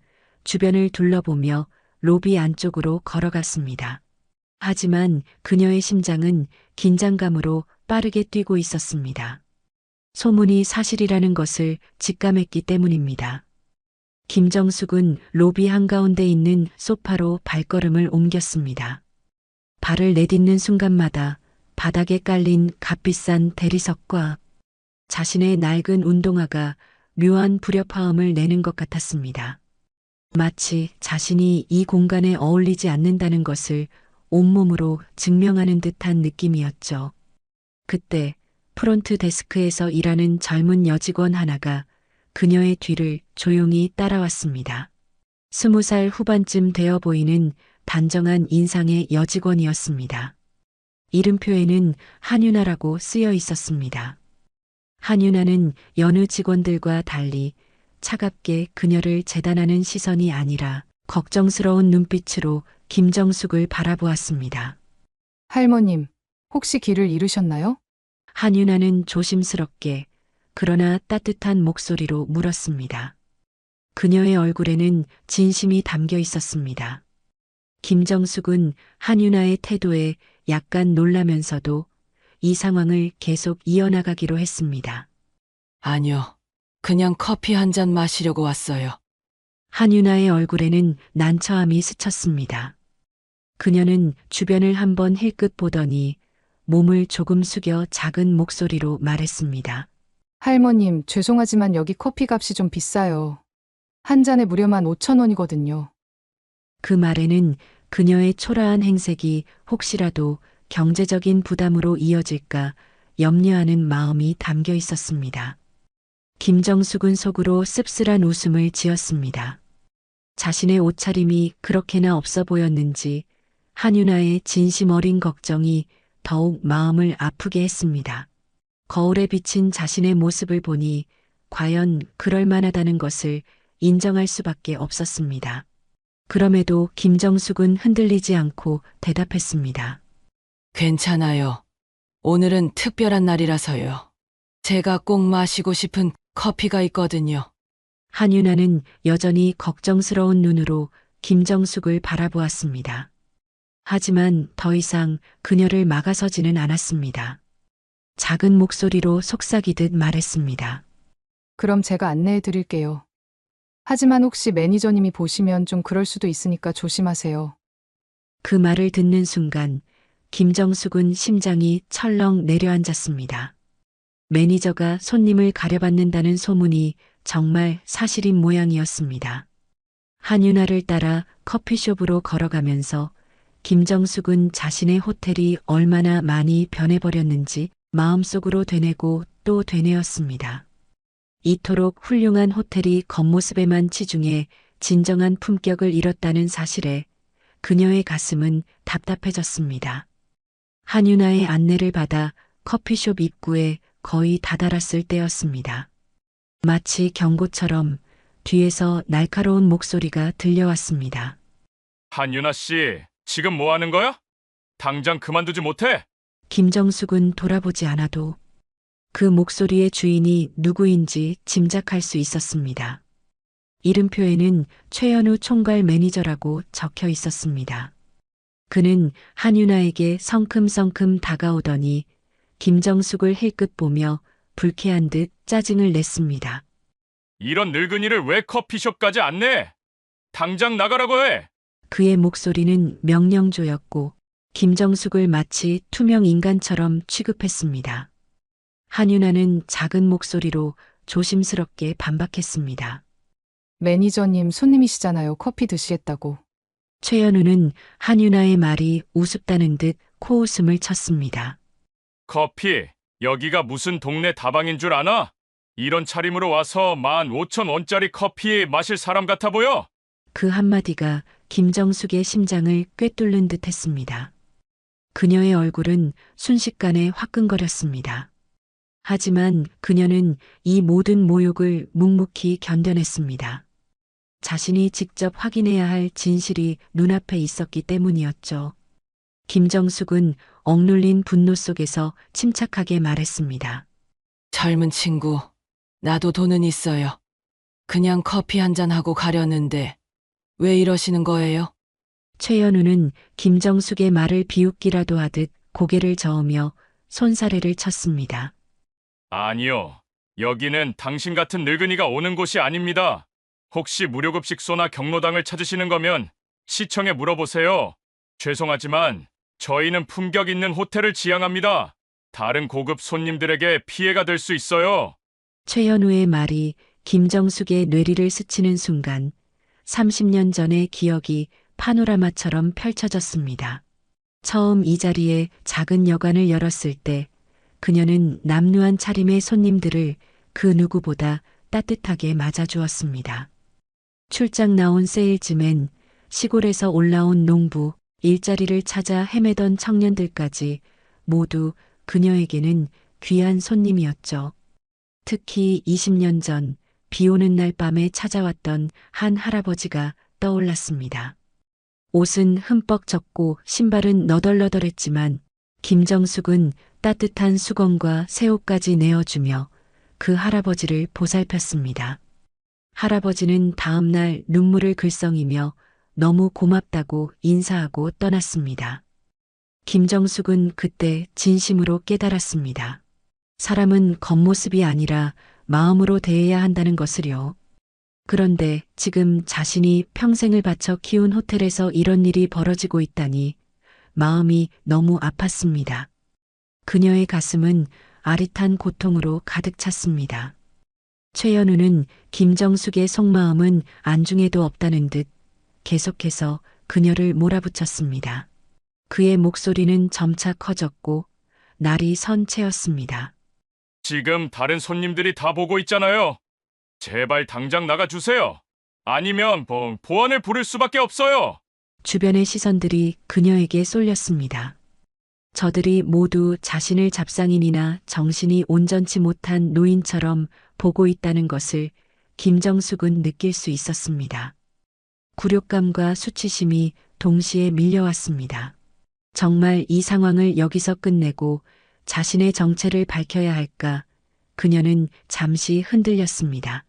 주변을 둘러보며 로비 안쪽으로 걸어갔습니다. 하지만 그녀의 심장은 긴장감으로 빠르게 뛰고 있었습니다. 소문이 사실이라는 것을 직감했기 때문입니다. 김정숙은 로비 한가운데 있는 소파로 발걸음을 옮겼습니다. 발을 내딛는 순간마다 바닥에 깔린 값비싼 대리석과 자신의 낡은 운동화가 묘한 불협화음을 내는 것 같았습니다. 마치 자신이 이 공간에 어울리지 않는다는 것을 온몸으로 증명하는 듯한 느낌이었죠. 그때 프론트 데스크에서 일하는 젊은 여직원 하나가 그녀의 뒤를 조용히 따라왔습니다. 20살 후반쯤 되어 보이는 단정한 인상의 여직원이었습니다. 이름표에는 한유나라고 쓰여 있었습니다. 한유나는 여느 직원들과 달리 차갑게 그녀를 재단하는 시선이 아니라 걱정스러운 눈빛으로 김정숙을 바라보았습니다. 할머님, 혹시 길을 잃으셨나요? 한유나는 조심스럽게 그러나 따뜻한 목소리로 물었습니다. 그녀의 얼굴에는 진심이 담겨 있었습니다. 김정숙은 한유나의 태도에 약간 놀라면서도 이 상황을 계속 이어나가기로 했습니다. 아니요. 그냥 커피 한 잔 마시려고 왔어요. 한유나의 얼굴에는 난처함이 스쳤습니다. 그녀는 주변을 한번 힐끗 보더니 몸을 조금 숙여 작은 목소리로 말했습니다. 할머님, 죄송하지만 여기 커피 값이 좀 비싸요. 한 잔에 무려만 5,000원이거든요. 그 말에는 그녀의 초라한 행색이 혹시라도 경제적인 부담으로 이어질까 염려하는 마음이 담겨 있었습니다. 김정숙은 속으로 씁쓸한 웃음을 지었습니다. 자신의 옷차림이 그렇게나 없어 보였는지 한유나의 진심 어린 걱정이 더욱 마음을 아프게 했습니다. 거울에 비친 자신의 모습을 보니 과연 그럴 만하다는 것을 인정할 수밖에 없었습니다. 그럼에도 김정숙은 흔들리지 않고 대답했습니다. 괜찮아요. 오늘은 특별한 날이라서요. 제가 꼭 마시고 싶은 커피가 있거든요. 한유나는 여전히 걱정스러운 눈으로 김정숙을 바라보았습니다. 하지만 더 이상 그녀를 막아서지는 않았습니다. 작은 목소리로 속삭이듯 말했습니다. 그럼 제가 안내해 드릴게요. 하지만 혹시 매니저님이 보시면 좀 그럴 수도 있으니까 조심하세요. 그 말을 듣는 순간 김정숙은 심장이 철렁 내려앉았습니다. 매니저가 손님을 가려받는다는 소문이 정말 사실인 모양이었습니다. 한윤아를 따라 커피숍으로 걸어가면서 김정숙은 자신의 호텔이 얼마나 많이 변해버렸는지 마음속으로 되뇌고 또 되뇌었습니다. 이토록 훌륭한 호텔이 겉모습에만 치중해 진정한 품격을 잃었다는 사실에 그녀의 가슴은 답답해졌습니다. 한윤아의 안내를 받아 커피숍 입구에 거의 다다랐을 때였습니다. 마치 경고처럼 뒤에서 날카로운 목소리가 들려왔습니다. 한윤아 씨, 지금 뭐 하는 거야? 당장 그만두지 못해? 김정숙은 돌아보지 않아도 그 목소리의 주인이 누구인지 짐작할 수 있었습니다. 이름표에는 최현우 총괄 매니저라고 적혀 있었습니다. 그는 한윤아에게 성큼성큼 다가오더니 김정숙을 힐끗 보며 불쾌한 듯 짜증을 냈습니다. 이런 늙은이를 왜 커피숍까지 안내? 당장 나가라고 해! 그의 목소리는 명령조였고 김정숙을 마치 투명 인간처럼 취급했습니다. 한윤아는 작은 목소리로 조심스럽게 반박했습니다. 매니저님 손님이시잖아요. 커피 드시겠다고. 최현우는 한윤아의 말이 우습다는 듯 코웃음을 쳤습니다. 커피, 여기가 무슨 동네 다방인 줄 아나? 이런 차림으로 와서 15,000원짜리 커피 마실 사람 같아 보여? 그 한마디가 김정숙의 심장을 꿰뚫는 듯 했습니다. 그녀의 얼굴은 순식간에 화끈거렸습니다. 하지만 그녀는 이 모든 모욕을 묵묵히 견뎌냈습니다. 자신이 직접 확인해야 할 진실이 눈앞에 있었기 때문이었죠. 김정숙은 억눌린 분노 속에서 침착하게 말했습니다. 젊은 친구, 나도 돈은 있어요. 그냥 커피 한 잔 하고 가려는데 왜 이러시는 거예요? 최현우는 김정숙의 말을 비웃기라도 하듯 고개를 저으며 손사래를 쳤습니다. 아니요. 여기는 당신 같은 늙은이가 오는 곳이 아닙니다. 혹시 무료급식소나 경로당을 찾으시는 거면 시청에 물어보세요. 죄송하지만 저희는 품격 있는 호텔을 지향합니다. 다른 고급 손님들에게 피해가 될 수 있어요. 최현우의 말이 김정숙의 뇌리를 스치는 순간 30년 전의 기억이 파노라마처럼 펼쳐졌습니다. 처음 이 자리에 작은 여관을 열었을 때 그녀는 남루한 차림의 손님들을 그 누구보다 따뜻하게 맞아주었습니다. 출장 나온 세일즈맨, 시골에서 올라온 농부, 일자리를 찾아 헤매던 청년들까지 모두 그녀에게는 귀한 손님이었죠. 특히 20년 전 비 오는 날 밤에 찾아왔던 한 할아버지가 떠올랐습니다. 옷은 흠뻑 젖고 신발은 너덜너덜했지만 김정숙은 따뜻한 수건과 새 옷까지 내어주며 그 할아버지를 보살폈습니다. 할아버지는 다음 날 눈물을 글썽이며 너무 고맙다고 인사하고 떠났습니다. 김정숙은 그때 진심으로 깨달았습니다. 사람은 겉모습이 아니라 마음으로 대해야 한다는 것을요. 그런데 지금 자신이 평생을 바쳐 키운 호텔에서 이런 일이 벌어지고 있다니 마음이 너무 아팠습니다. 그녀의 가슴은 아릿한 고통으로 가득 찼습니다. 최현우는 김정숙의 속마음은 안중에도 없다는 듯 계속해서 그녀를 몰아붙였습니다. 그의 목소리는 점차 커졌고 날이 선 채였습니다. 지금 다른 손님들이 다 보고 있잖아요. 제발 당장 나가주세요. 아니면 보안을 부를 수밖에 없어요. 주변의 시선들이 그녀에게 쏠렸습니다. 저들이 모두 자신을 잡상인이나 정신이 온전치 못한 노인처럼 보고 있다는 것을 김정숙은 느낄 수 있었습니다. 굴욕감과 수치심이 동시에 밀려왔습니다. 정말 이 상황을 여기서 끝내고 자신의 정체를 밝혀야 할까? 그녀는 잠시 흔들렸습니다.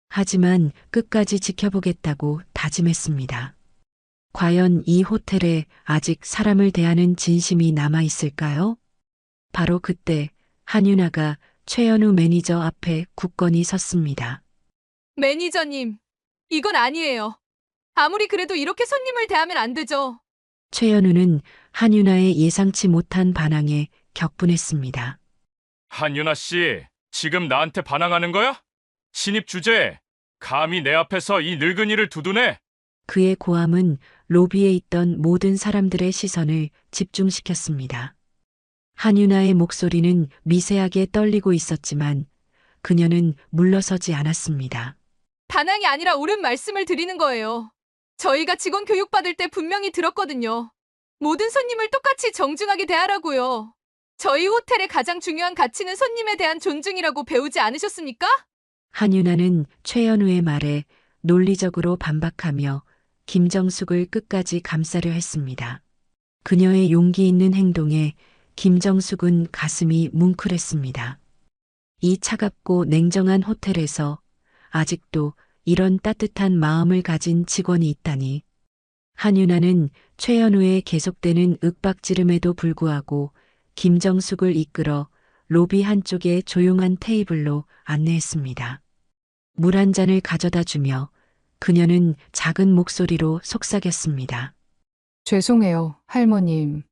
하지만 끝까지 지켜보겠다고 다짐했습니다. 과연 이 호텔에 아직 사람을 대하는 진심이 남아 있을까요? 바로 그때 한윤아가 최현우 매니저 앞에 굳건히 섰습니다. 매니저님, 이건 아니에요. 아무리 그래도 이렇게 손님을 대하면 안 되죠. 최연우는 한윤아의 예상치 못한 반항에 격분했습니다. 한윤아 씨, 지금 나한테 반항하는 거야? 신입 주제에 감히 내 앞에서 이 늙은이를 두둔해? 그의 고함은 로비에 있던 모든 사람들의 시선을 집중시켰습니다. 한윤아의 목소리는 미세하게 떨리고 있었지만 그녀는 물러서지 않았습니다. 반항이 아니라 옳은 말씀을 드리는 거예요. 저희가 직원 교육받을 때 분명히 들었거든요. 모든 손님을 똑같이 정중하게 대하라고요. 저희 호텔의 가장 중요한 가치는 손님에 대한 존중이라고 배우지 않으셨습니까? 한윤아는 최연우의 말에 논리적으로 반박하며 김정숙을 끝까지 감싸려 했습니다. 그녀의 용기 있는 행동에 김정숙은 가슴이 뭉클했습니다. 이 차갑고 냉정한 호텔에서 아직도 이런 따뜻한 마음을 가진 직원이 있다니. 한윤아는 최연우의 계속되는 윽박지름에도 불구하고 김정숙을 이끌어 로비 한쪽의 조용한 테이블로 안내했습니다. 물 한 잔을 가져다 주며 그녀는 작은 목소리로 속삭였습니다. 죄송해요, 할머님.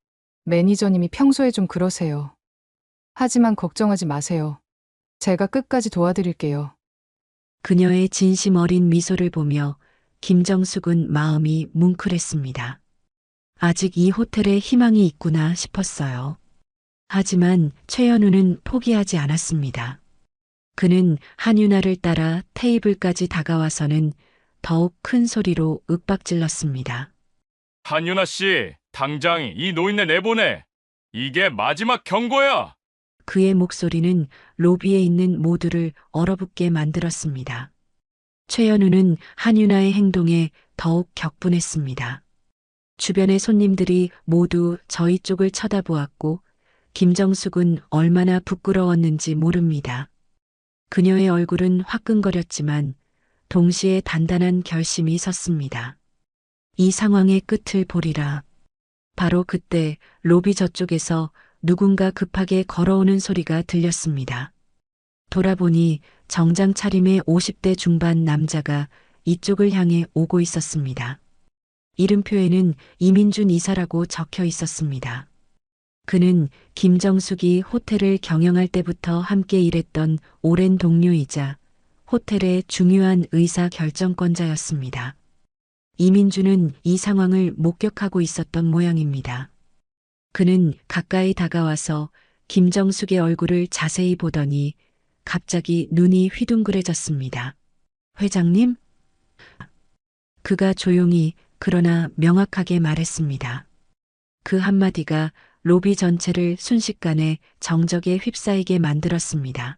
매니저님이 평소에 좀 그러세요. 하지만 걱정하지 마세요. 제가 끝까지 도와드릴게요. 그녀의 진심 어린 미소를 보며 김정숙은 마음이 뭉클했습니다. 아직 이 호텔에 희망이 있구나 싶었어요. 하지만 최연우는 포기하지 않았습니다. 그는 한윤아를 따라 테이블까지 다가와서는 더욱 큰 소리로 윽박질렀습니다. 한윤아 씨, 당장 이 노인네 내보내. 이게 마지막 경고야. 그의 목소리는 로비에 있는 모두를 얼어붙게 만들었습니다. 최연우는 한윤아의 행동에 더욱 격분했습니다. 주변의 손님들이 모두 저희 쪽을 쳐다보았고 김정숙은 얼마나 부끄러웠는지 모릅니다. 그녀의 얼굴은 화끈거렸지만 동시에 단단한 결심이 섰습니다. 이 상황의 끝을 보리라. 바로 그때 로비 저쪽에서 누군가 급하게 걸어오는 소리가 들렸습니다. 돌아보니 정장 차림의 50대 중반 남자가 이쪽을 향해 오고 있었습니다. 이름표에는 이민준 이사라고 적혀 있었습니다. 그는 김정숙이 호텔을 경영할 때부터 함께 일했던 오랜 동료이자 호텔의 중요한 의사 결정권자였습니다. 이민준은 이 상황을 목격하고 있었던 모양입니다. 그는 가까이 다가와서 김정숙의 얼굴을 자세히 보더니 갑자기 눈이 휘둥그레졌습니다. 회장님? 그가 조용히 그러나 명확하게 말했습니다. 그 한마디가 로비 전체를 순식간에 정적에 휩싸이게 만들었습니다.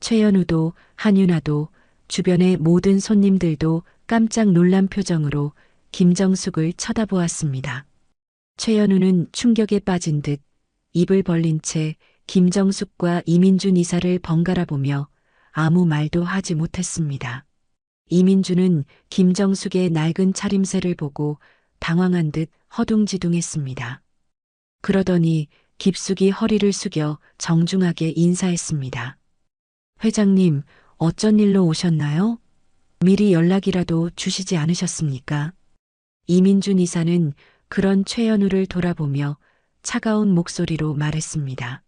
최연우도 한윤아도 주변의 모든 손님들도 깜짝 놀란 표정으로 김정숙을 쳐다보았습니다. 최연우는 충격에 빠진 듯 입을 벌린 채 김정숙과 이민준 이사를 번갈아 보며 아무 말도 하지 못했습니다. 이민준은 김정숙의 낡은 차림새를 보고 당황한 듯 허둥지둥했습니다. 그러더니 깊숙이 허리를 숙여 정중하게 인사했습니다. 회장님, 어쩐 일로 오셨나요? 미리 연락이라도 주시지 않으셨습니까? 이민준 이사는 그런 최연우를 돌아보며 차가운 목소리로 말했습니다.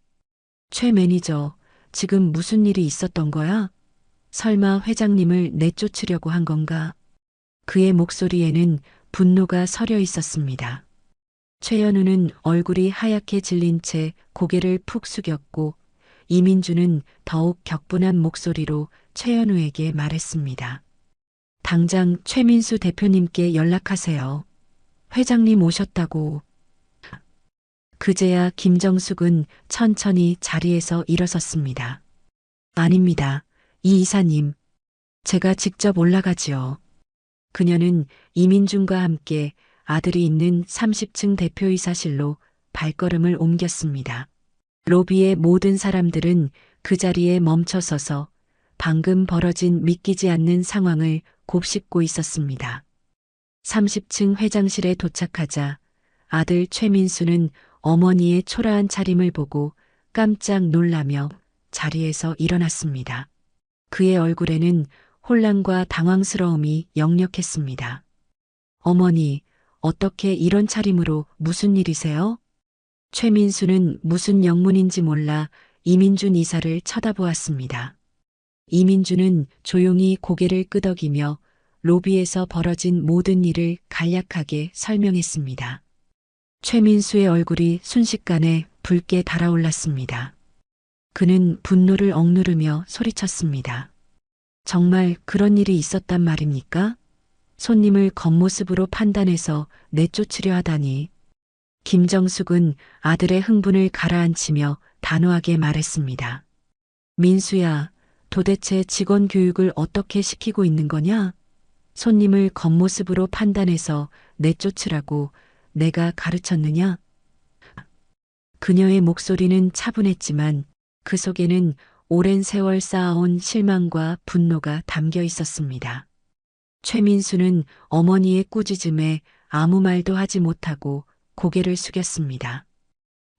최 매니저, 지금 무슨 일이 있었던 거야? 설마 회장님을 내쫓으려고 한 건가? 그의 목소리에는 분노가 서려 있었습니다. 최연우는 얼굴이 하얗게 질린 채 고개를 푹 숙였고 이민주는 더욱 격분한 목소리로 최연우에게 말했습니다. 당장 최민수 대표님께 연락하세요. 회장님 오셨다고. 그제야 김정숙은 천천히 자리에서 일어섰습니다. 아닙니다. 이 이사님. 제가 직접 올라가지요. 그녀는 이민준과 함께 아들이 있는 30층 대표이사실로 발걸음을 옮겼습니다. 로비의 모든 사람들은 그 자리에 멈춰서서 방금 벌어진 믿기지 않는 상황을 곱씹고 있었습니다. 30층 회장실에 도착하자 아들 최민수는 어머니의 초라한 차림을 보고 깜짝 놀라며 자리에서 일어났습니다. 그의 얼굴에는 혼란과 당황스러움이 역력했습니다. 어머니, 어떻게 이런 차림으로 무슨 일이세요? 최민수는 무슨 영문인지 몰라 이민준 이사를 쳐다보았습니다. 이민준은 조용히 고개를 끄덕이며 로비에서 벌어진 모든 일을 간략하게 설명했습니다. 최민수의 얼굴이 순식간에 붉게 달아올랐습니다. 그는 분노를 억누르며 소리쳤습니다. 정말 그런 일이 있었단 말입니까? 손님을 겉모습으로 판단해서 내쫓으려 하다니. 김정숙은 아들의 흥분을 가라앉히며 단호하게 말했습니다. 민수야, 도대체 직원 교육을 어떻게 시키고 있는 거냐? 손님을 겉모습으로 판단해서 내쫓으라고 내가 가르쳤느냐? 그녀의 목소리는 차분했지만 그 속에는 오랜 세월 쌓아온 실망과 분노가 담겨 있었습니다. 최민수는 어머니의 꾸짖음에 아무 말도 하지 못하고 고개를 숙였습니다.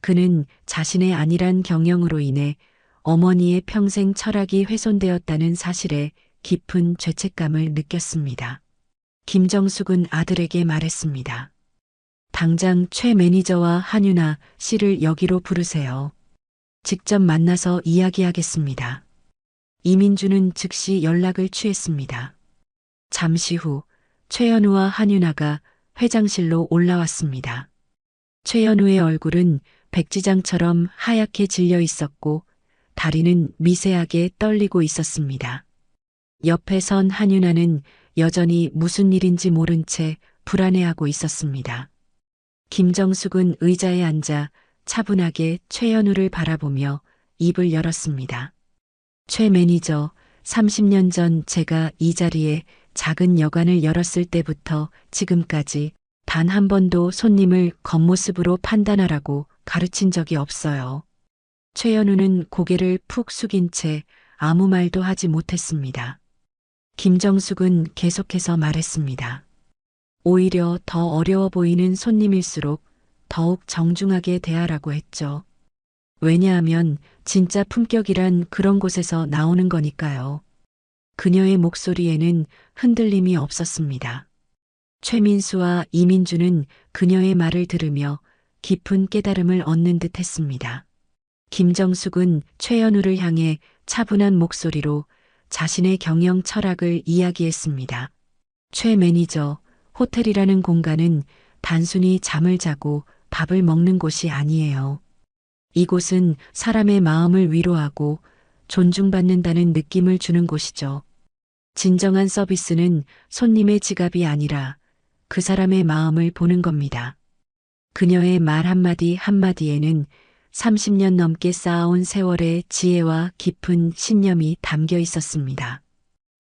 그는 자신의 안일한 경영으로 인해 어머니의 평생 철학이 훼손되었다는 사실에 깊은 죄책감을 느꼈습니다. 김정숙은 아들에게 말했습니다. 당장 최 매니저와 한유나 씨를 여기로 부르세요. 직접 만나서 이야기하겠습니다. 이민주는 즉시 연락을 취했습니다. 잠시 후 최연우와 한유나가 회장실로 올라왔습니다. 최연우의 얼굴은 백지장처럼 하얗게 질려 있었고 다리는 미세하게 떨리고 있었습니다. 옆에 선 한유나는 여전히 무슨 일인지 모른 채 불안해하고 있었습니다. 김정숙은 의자에 앉아 차분하게 최연우를 바라보며 입을 열었습니다. 최 매니저, 30년 전 제가 이 자리에 작은 여관을 열었을 때부터 지금까지 단 한 번도 손님을 겉모습으로 판단하라고 가르친 적이 없어요. 최연우는 고개를 푹 숙인 채 아무 말도 하지 못했습니다. 김정숙은 계속해서 말했습니다. 오히려 더 어려워 보이는 손님일수록 더욱 정중하게 대하라고 했죠. 왜냐하면 진짜 품격이란 그런 곳에서 나오는 거니까요. 그녀의 목소리에는 흔들림이 없었습니다. 최민수와 이민주는 그녀의 말을 들으며 깊은 깨달음을 얻는 듯 했습니다. 김정숙은 최연우를 향해 차분한 목소리로 자신의 경영 철학을 이야기했습니다. 최 매니저, 호텔이라는 공간은 단순히 잠을 자고 밥을 먹는 곳이 아니에요. 이곳은 사람의 마음을 위로하고 존중받는다는 느낌을 주는 곳이죠. 진정한 서비스는 손님의 지갑이 아니라 그 사람의 마음을 보는 겁니다. 그녀의 말 한마디 한마디에는 30년 넘게 쌓아온 세월의 지혜와 깊은 신념이 담겨 있었습니다.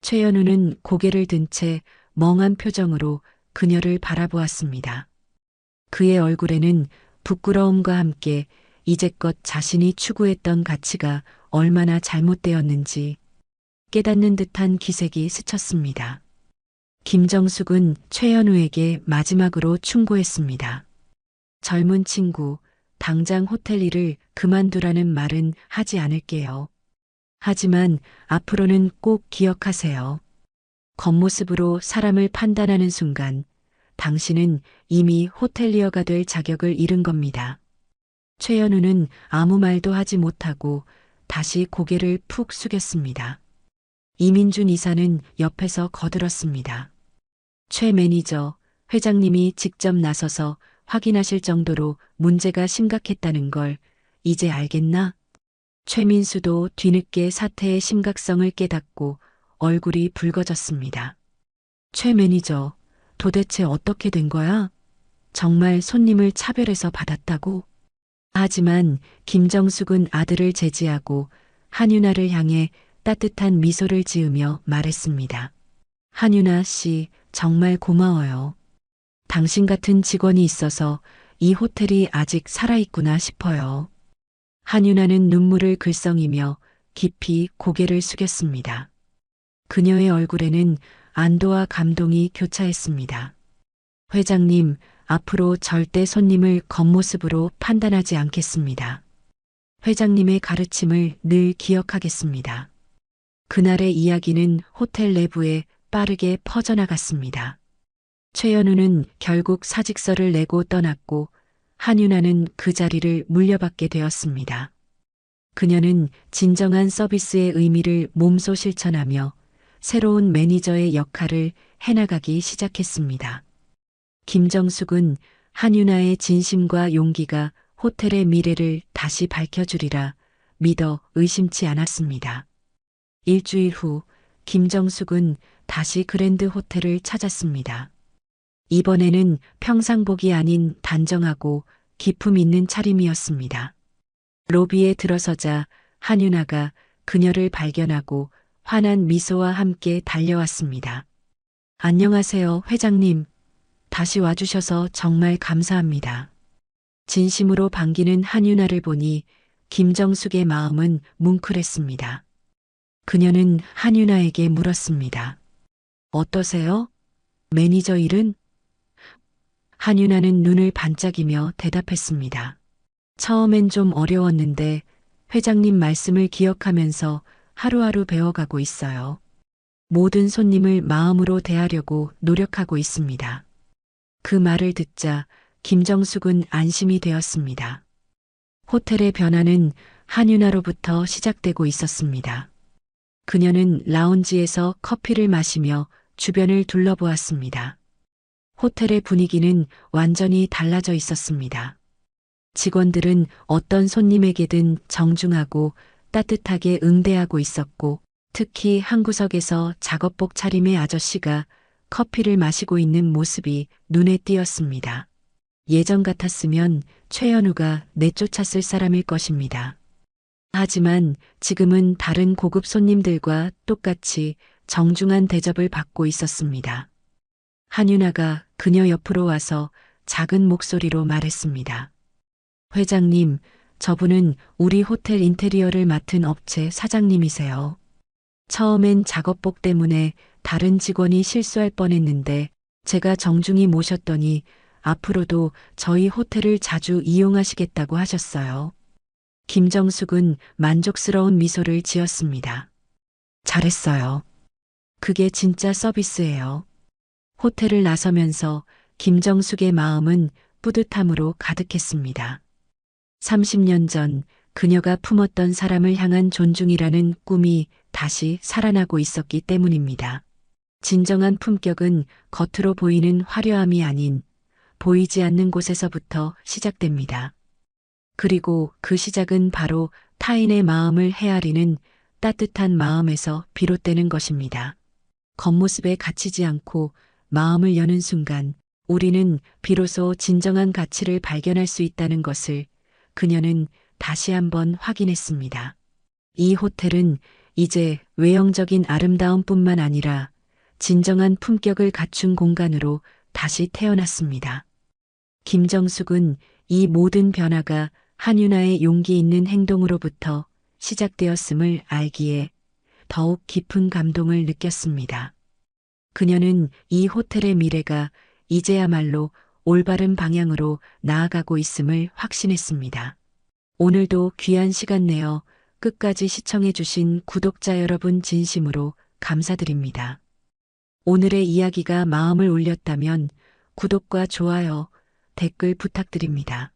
최연우는 고개를 든 채 멍한 표정으로 그녀를 바라보았습니다. 그의 얼굴에는 부끄러움과 함께 이제껏 자신이 추구했던 가치가 얼마나 잘못되었는지 깨닫는 듯한 기색이 스쳤습니다. 김정숙은 최연우에게 마지막으로 충고했습니다. 젊은 친구, 당장 호텔 일을 그만두라는 말은 하지 않을게요. 하지만 앞으로는 꼭 기억하세요. 겉모습으로 사람을 판단하는 순간 당신은 이미 호텔리어가 될 자격을 잃은 겁니다. 최연우는 아무 말도 하지 못하고 다시 고개를 푹 숙였습니다. 이민준 이사는 옆에서 거들었습니다. 최 매니저, 회장님이 직접 나서서 확인하실 정도로 문제가 심각했다는 걸 이제 알겠나? 최민수도 뒤늦게 사태의 심각성을 깨닫고 얼굴이 붉어졌습니다. 최 매니저, 도대체 어떻게 된 거야? 정말 손님을 차별해서 받았다고? 하지만 김정숙은 아들을 제지하고 한유나를 향해 따뜻한 미소를 지으며 말했습니다. 한유나 씨, 정말 고마워요. 당신 같은 직원이 있어서 이 호텔이 아직 살아있구나 싶어요. 한유나는 눈물을 글썽이며 깊이 고개를 숙였습니다. 그녀의 얼굴에는 안도와 감동이 교차했습니다. 회장님, 앞으로 절대 손님을 겉모습으로 판단하지 않겠습니다. 회장님의 가르침을 늘 기억하겠습니다. 그날의 이야기는 호텔 내부에 빠르게 퍼져나갔습니다. 최연우는 결국 사직서를 내고 떠났고 한윤아는 그 자리를 물려받게 되었습니다. 그녀는 진정한 서비스의 의미를 몸소 실천하며 새로운 매니저의 역할을 해나가기 시작했습니다. 김정숙은 한윤아의 진심과 용기가 호텔의 미래를 다시 밝혀주리라 믿어 의심치 않았습니다. 일주일 후 김정숙은 다시 그랜드 호텔을 찾았습니다. 이번에는 평상복이 아닌 단정하고 기품 있는 차림이었습니다. 로비에 들어서자 한윤아가 그녀를 발견하고 환한 미소와 함께 달려왔습니다. 안녕하세요, 회장님. 다시 와주셔서 정말 감사합니다. 진심으로 반기는 한윤아를 보니 김정숙의 마음은 뭉클했습니다. 그녀는 한윤아에게 물었습니다. 어떠세요? 매니저 일은? 한윤아는 눈을 반짝이며 대답했습니다. 처음엔 좀 어려웠는데 회장님 말씀을 기억하면서 하루하루 배워가고 있어요. 모든 손님을 마음으로 대하려고 노력하고 있습니다. 그 말을 듣자 김정숙은 안심이 되었습니다. 호텔의 변화는 한윤아로부터 시작되고 있었습니다. 그녀는 라운지에서 커피를 마시며 주변을 둘러보았습니다. 호텔의 분위기는 완전히 달라져 있었습니다. 직원들은 어떤 손님에게든 정중하고 따뜻하게 응대하고 있었고, 특히 한 구석에서 작업복 차림의 아저씨가 커피를 마시고 있는 모습이 눈에 띄었습니다. 예전 같았으면 최연우가 내쫓았을 사람일 것입니다. 하지만 지금은 다른 고급 손님들과 똑같이 정중한 대접을 받고 있었습니다. 한윤아가 그녀 옆으로 와서 작은 목소리로 말했습니다. 회장님, 저분은 우리 호텔 인테리어를 맡은 업체 사장님이세요. 처음엔 작업복 때문에 다른 직원이 실수할 뻔했는데 제가 정중히 모셨더니 앞으로도 저희 호텔을 자주 이용하시겠다고 하셨어요. 김정숙은 만족스러운 미소를 지었습니다. 잘했어요. 그게 진짜 서비스예요. 호텔을 나서면서 김정숙의 마음은 뿌듯함으로 가득했습니다. 30년 전 그녀가 품었던 사람을 향한 존중이라는 꿈이 다시 살아나고 있었기 때문입니다. 진정한 품격은 겉으로 보이는 화려함이 아닌 보이지 않는 곳에서부터 시작됩니다. 그리고 그 시작은 바로 타인의 마음을 헤아리는 따뜻한 마음에서 비롯되는 것입니다. 겉모습에 갇히지 않고 마음을 여는 순간 우리는 비로소 진정한 가치를 발견할 수 있다는 것을 그녀는 다시 한번 확인했습니다. 이 호텔은 이제 외형적인 아름다움뿐만 아니라 진정한 품격을 갖춘 공간으로 다시 태어났습니다. 김정숙은 이 모든 변화가 한윤아의 용기 있는 행동으로부터 시작되었음을 알기에 더욱 깊은 감동을 느꼈습니다. 그녀는 이 호텔의 미래가 이제야말로 올바른 방향으로 나아가고 있음을 확신했습니다. 오늘도 귀한 시간 내어 끝까지 시청해주신 구독자 여러분 진심으로 감사드립니다. 오늘의 이야기가 마음을 울렸다면 구독과 좋아요, 댓글 부탁드립니다.